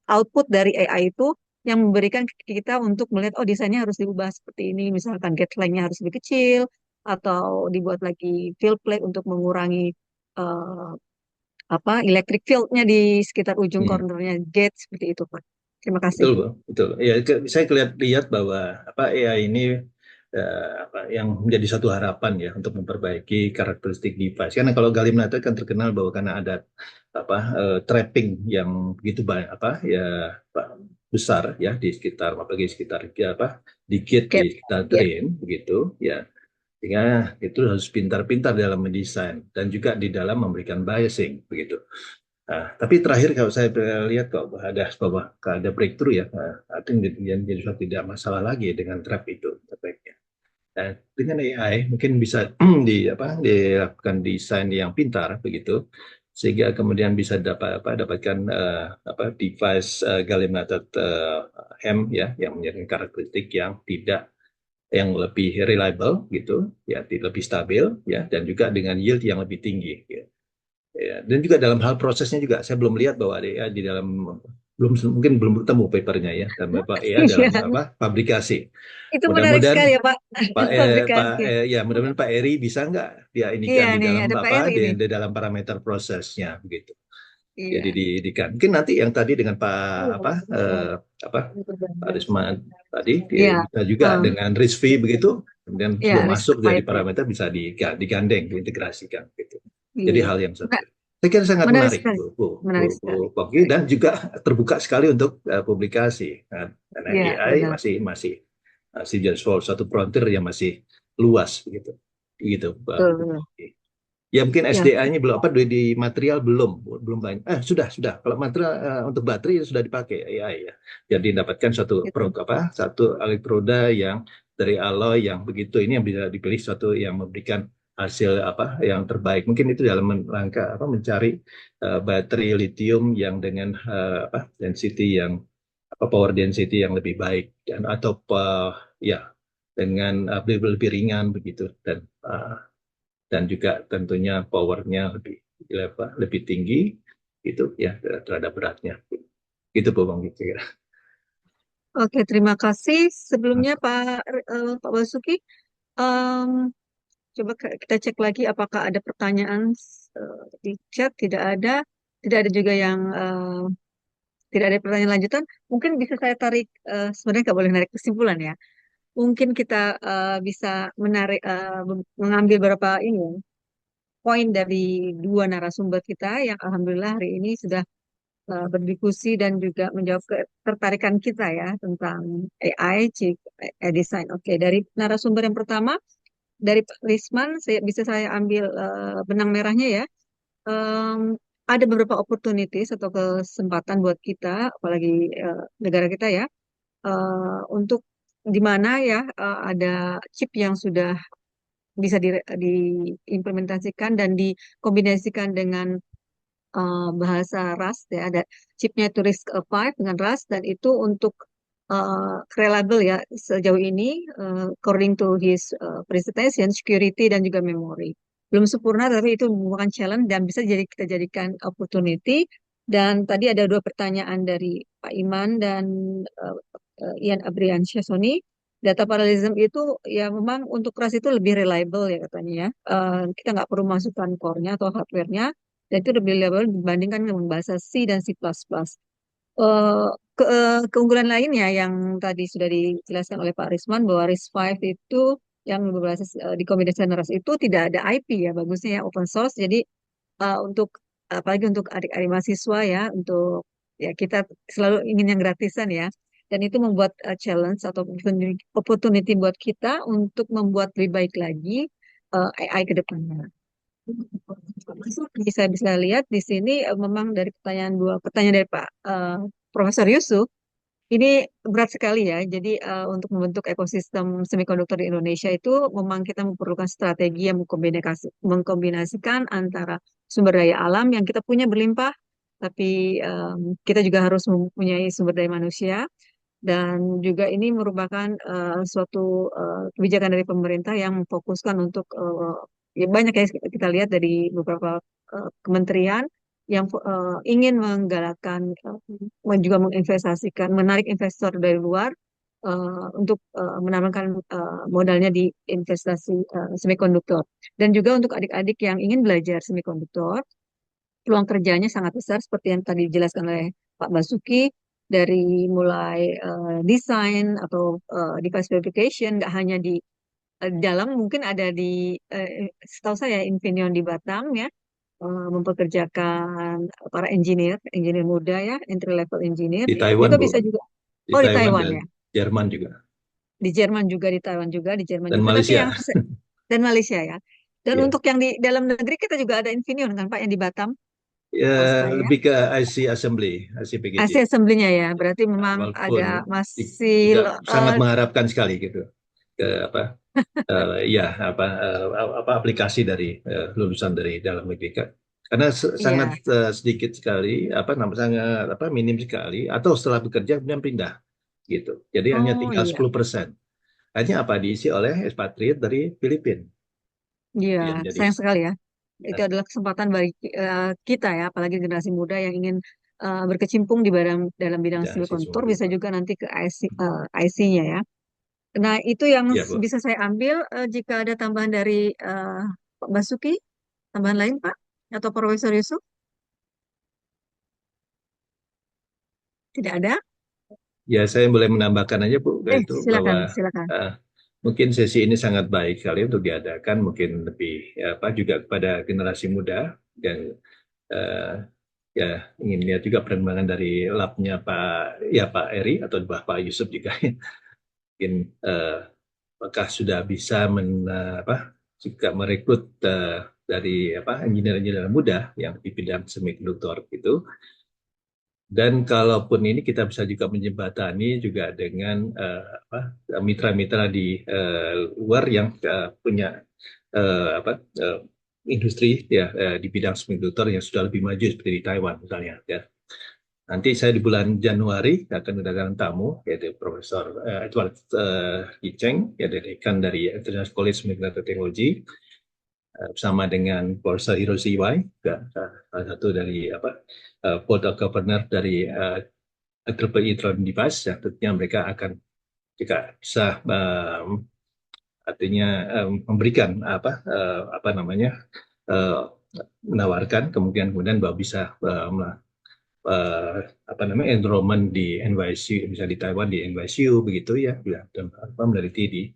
output dari AI itu yang memberikan ke kita untuk melihat oh desainnya harus diubah seperti ini, misalkan gate length-nya harus lebih kecil atau dibuat lagi field plate untuk mengurangi eh, electric field-nya di sekitar ujung cornernya gate seperti itu Pak. Terima kasih. Betul, Bu. Betul. Ya, saya lihat bahwa AI ini yang menjadi satu harapan ya untuk memperbaiki karakteristik device. Karena kalau gallium nitride kan terkenal bahwa karena ada trapping yang begitu banyak besar ya di sekitar, apalagi sekitar di gate, di Gate. sekitar Ya. drain begitu ya. Sehingga itu harus pintar-pintar dalam mendesain dan juga di dalam memberikan biasing begitu. Nah, tapi terakhir kalau saya lihat kok ada breakthrough ya, artinya jadi tidak masalah lagi dengan trap itu efeknya. Nah, dengan AI mungkin bisa dilakukan desain yang pintar begitu, sehingga kemudian bisa dapatkan device gallium nitride M ya, yang memiliki karakteristik yang lebih reliable gitu ya, lebih stabil ya, dan juga dengan yield yang lebih tinggi ya. Ya, dan juga dalam hal prosesnya juga saya belum lihat bahwa ada di dalam mungkin belum ketemu papernya ya, dan Pak Ea Iya, dalam fabrikasi. itu menarik Mudah-mudahan sekali ya Pak. Fabrikasi. Ya mudah-mudahan Pak Eri bisa nggak dia Iya inikan di nih, dalam ada Pak Eri nih. di dalam parameter prosesnya begitu. Jadi Iya. mungkin nanti yang tadi dengan Pak Pak Risman tadi Iya. bisa juga dengan RISV begitu, kemudian Iya, sebelum masuk risk dari five ya. parameter bisa digandeng, diintegrasikan gitu. Jadi Iya. hal yang satu. Saya kira sangat Menarik menarik, sekali. Menarik sekali. Bu Pogi, dan juga terbuka sekali untuk publikasi. Karena Iya, AI benar. masih jadi suatu frontier yang masih luas begitu. Gitu, Pak. Betul. Ya mungkin Ya. SDA-nya belum di material belum banyak. Sudah. Kalau material untuk baterai sudah dipakai AI ya. Jadi dapatkan satu satu elektroda yang dari alloy yang begitu, ini yang bisa dipilih satu yang memberikan hasil yang terbaik. Mungkin itu dalam rangka mencari baterai lithium yang dengan density yang power density yang lebih baik atau ya dengan lebih ringan begitu, dan juga tentunya powernya lebih tinggi itu ya terhadap beratnya. Gitu Bu Bang kira. Oke, terima kasih. Sebelumnya Pak Basuki, coba kita cek lagi apakah ada pertanyaan di chat. Tidak ada. Tidak ada juga yang tidak ada pertanyaan lanjutan. Mungkin bisa saya tarik, sebenarnya nggak boleh narik kesimpulan ya. Mungkin kita bisa mengambil beberapa poin dari dua narasumber kita yang alhamdulillah hari ini sudah berdiskusi dan juga menjawab ketertarikan kita ya tentang AI, chip, design. Oke, dari narasumber yang pertama dari Pak Risman, bisa saya ambil benang merahnya ya. Ada beberapa opportunities atau kesempatan buat kita, apalagi negara kita ya, untuk di mana ya ada chip yang sudah bisa diimplementasikan dan dikombinasikan dengan bahasa Rust ya, ada chipnya itu RISC-V dengan Rust, dan itu untuk reliable ya sejauh ini, according to his presentation, security dan juga memory belum sempurna, tapi itu merupakan challenge dan bisa kita jadikan opportunity. Dan tadi ada dua pertanyaan dari Pak Iman dan Ian Abriansyah Sony. Data parallelism itu ya memang untuk Rust itu lebih reliable ya katanya ya. Kita nggak perlu masukkan core-nya atau hardware-nya, dan itu lebih reliable dibandingkan dengan bahasa C dan C++. Keunggulan lainnya yang tadi sudah dijelaskan oleh Pak Risman bahwa RISC-V itu yang berbasis dikombinasikan Rust itu tidak ada IP ya, bagusnya ya open source. Jadi untuk apalagi untuk adik-adik mahasiswa ya, untuk ya kita selalu ingin yang gratisan ya, dan itu membuat challenge atau opportunity buat kita untuk membuat lebih baik lagi AI ke depannya. Bisa bisa lihat di sini memang dari dua pertanyaan dari Pak Profesor Yusuf, ini berat sekali ya. Jadi untuk membentuk ekosistem semikonduktor di Indonesia itu memang kita memerlukan strategi yang mengkombinasikan antara sumber daya alam yang kita punya berlimpah, tapi kita juga harus mempunyai sumber daya manusia. Dan juga ini merupakan suatu kebijakan dari pemerintah yang memfokuskan untuk ya banyak ya kita lihat dari beberapa kementerian yang ingin menggalakkan juga menginvestasikan, menarik investor dari luar untuk menambahkan modalnya di investasi semikonduktor. Dan juga untuk adik-adik yang ingin belajar semikonduktor, peluang kerjanya sangat besar seperti yang tadi dijelaskan oleh Pak Basuki, dari mulai desain atau device verification, nggak hanya di dalam, mungkin ada di setahu saya Infineon di Batam ya, mempekerjakan para engineer muda ya, entry level engineer. Di Taiwan Juga Bu, bisa juga di di Taiwan Taiwan dan ya, Jerman juga, di Jerman juga, di Taiwan juga, di Jerman dan juga. Tapi Malaysia. yang dan Malaysia ya. Dan Ya. untuk yang di dalam negeri kita juga ada Infineon kan Pak yang di Batam. Ya, Saya lebih ke IC assembly, IC packaging. AC assembly-nya ya, berarti memang Walaupun agak masih juga sangat mengharapkan sekali gitu ke aplikasi dari lulusan dari dalam negeri, karena sangat iya. sedikit sekali sangat minim sekali, atau setelah bekerja kemudian pindah gitu. Jadi hanya Oh tinggal iya. 10%. Akhirnya diisi oleh expatriate dari Filipina. Iya, Jadi sayang sekali ya. Itu adalah kesempatan bagi kita ya, apalagi generasi muda yang ingin berkecimpung di dalam bidang Ya, semikonduktor, siswa bisa juga. juga nanti ke IC-nya ya. Nah, itu yang Ya, Bu. bisa saya ambil. Jika ada tambahan dari Pak Basuki, tambahan lain Pak, atau Profesor Yusuf, tidak ada? Ya, saya boleh menambahkan aja, Bu, itu Silakan, bahwa silakan. mungkin sesi ini sangat baik sekali untuk diadakan, mungkin lebih juga kepada generasi muda, dan eh, ya ingin lihat juga perkembangan dari labnya Pak Eri atau Pak Yusuf juga. Mungkin apakah sudah bisa juga merekrut dari engineer-engineer muda yang di bidang semikonduktor itu. Dan kalaupun ini kita bisa juga menjembatani juga dengan mitra-mitra di luar yang punya industri ya di bidang semikonduktor yang sudah lebih maju seperti di Taiwan misalnya ya. Nanti saya di bulan Januari akan kedatangan tamu yaitu Profesor Edward Yi Cheng, ya dari International College Semiconductor Technology, bersama dengan Profesor Hiroshi Iwai, salah satu dari Board of Governor dari IEEE Tron Device, yang tentunya mereka akan juga bisa artinya memberikan menawarkan kemudian bahwa bisa enrollment di NYSU, bisa di Taiwan di NYSU begitu ya, dan meneliti di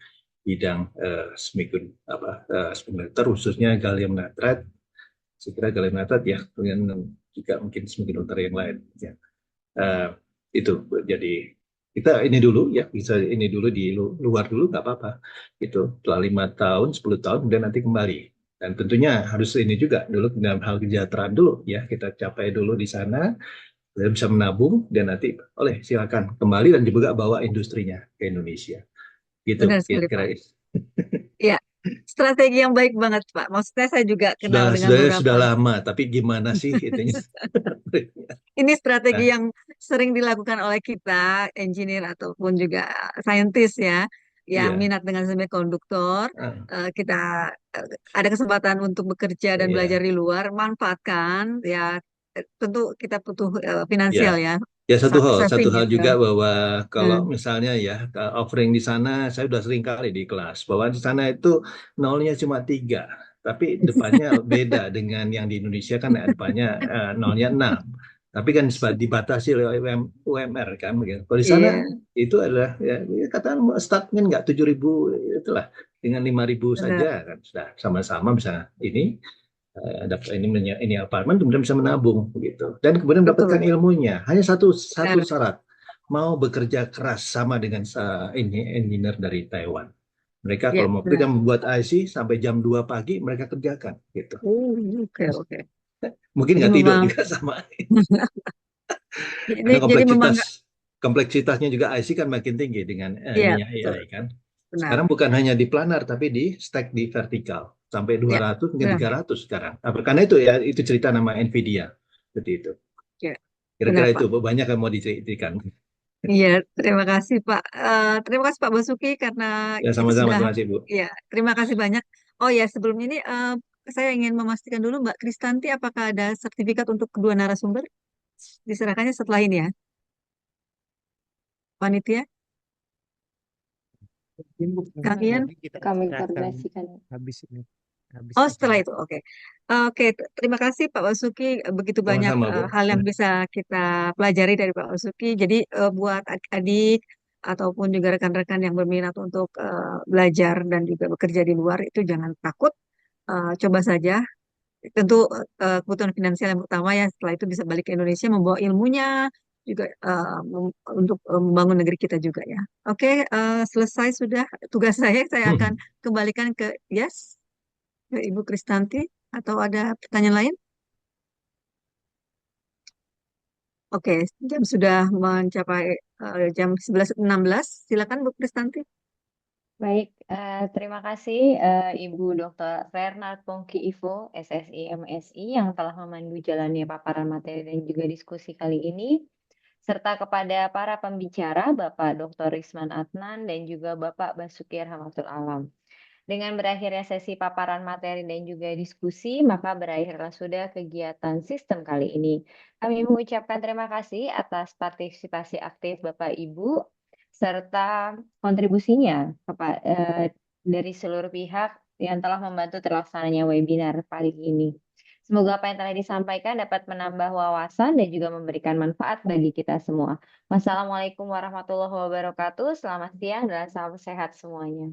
bidang semiconductor khususnya gallium nitride. Saya kira gallium nitride ya, kemudian juga mungkin semiconductor yang lain ya. Itu jadi kita ini dulu ya, bisa ini dulu di luar dulu nggak apa-apa itu, setelah 5 tahun 10 tahun kemudian nanti kembali, dan tentunya harus ini juga dulu dalam hal kesejahteraan dulu ya, kita capai dulu di sana, kita bisa menabung, dan nanti silakan kembali dan juga bawa industrinya ke Indonesia gitu Benar sekali kira-kira. Pak. Ya, strategi yang baik banget Pak. Maksudnya saya juga kenal dengan sudah beberapa. lama, tapi gimana sih itunya? Ini strategi yang sering dilakukan oleh kita, engineer ataupun juga saintis ya, yang Iya. minat dengan semikonduktor. Kita ada kesempatan untuk bekerja dan Iya. belajar di luar, manfaatkan ya. Tentu kita butuh finansial ya. Ya, satu Saving hal gitu. juga bahwa kalau misalnya ya offering di sana, saya sudah sering kali di kelas bahwa di sana itu nolnya cuma 3, tapi depannya beda dengan yang di Indonesia kan depannya nolnya 6, tapi kan dibatasi oleh UMR kan begitu. Kalau di sana itu adalah ya katakan startnya nggak 7.000 itulah, dengan 5.000 saja kan sudah sama-sama bisa ini ini apartemen, kemudian bisa menabung begitu, dan kemudian mendapatkan ilmunya. Hanya satu syarat, mau bekerja keras sama dengan ini engineer dari Taiwan. Mereka kalau mau kerja membuat IC sampai jam 2 pagi mereka kerjakan gitu. Oke. Mungkin nggak tidur juga sama. Karena kompleksitasnya juga IC kan makin tinggi dengan AI kan. Sekarang bukan hanya di planar tapi di stack di vertikal sampai 200 mungkin 300 sekarang. Karena itu ya, itu cerita nama Nvidia seperti itu. Kira-kira itu banyak yang mau diceritakan. Iya, terima kasih Pak. Terima kasih Pak Basuki karena Ya, kita sama-sama, sudah. terima kasih Bu. Ya, terima kasih banyak. Oh ya, sebelum ini saya ingin memastikan dulu Mbak Kristanti, apakah ada sertifikat untuk kedua narasumber? Diserahkannya setelah ini ya, panitia. Kami koordinasikan habis ini. Setelah itu, oke. Terima kasih Pak Basuki. Begitu banyak hal yang bisa kita pelajari dari Pak Basuki. Jadi buat adik-adik ataupun juga rekan-rekan yang berminat untuk belajar dan juga bekerja di luar, itu jangan takut. Coba saja. Tentu kebutuhan finansial yang pertama ya. Setelah itu bisa balik ke Indonesia membawa ilmunya juga untuk membangun negeri kita juga ya. Oke, selesai sudah tugas saya. Saya akan kembalikan ke ke Ibu Kristanti, atau ada pertanyaan lain? Oke, jam sudah mencapai jam 11.16. Silakan Bu Kristanti. Baik, terima kasih Ibu Dr. Renard Pongki Ivo, SSI MSI yang telah memandu jalannya paparan materi dan juga diskusi kali ini, serta kepada para pembicara Bapak Dr. Risman Adnan dan juga Bapak Basuki Rahmatul Alam. Dengan berakhirnya sesi paparan materi dan juga diskusi, maka berakhirlah sudah kegiatan sistem kali ini. Kami mengucapkan terima kasih atas partisipasi aktif Bapak Ibu serta kontribusinya dari seluruh pihak yang telah membantu terlaksananya webinar kali ini. Semoga apa yang telah disampaikan dapat menambah wawasan dan juga memberikan manfaat bagi kita semua. Wassalamualaikum warahmatullahi wabarakatuh. Selamat siang dan salam sehat semuanya.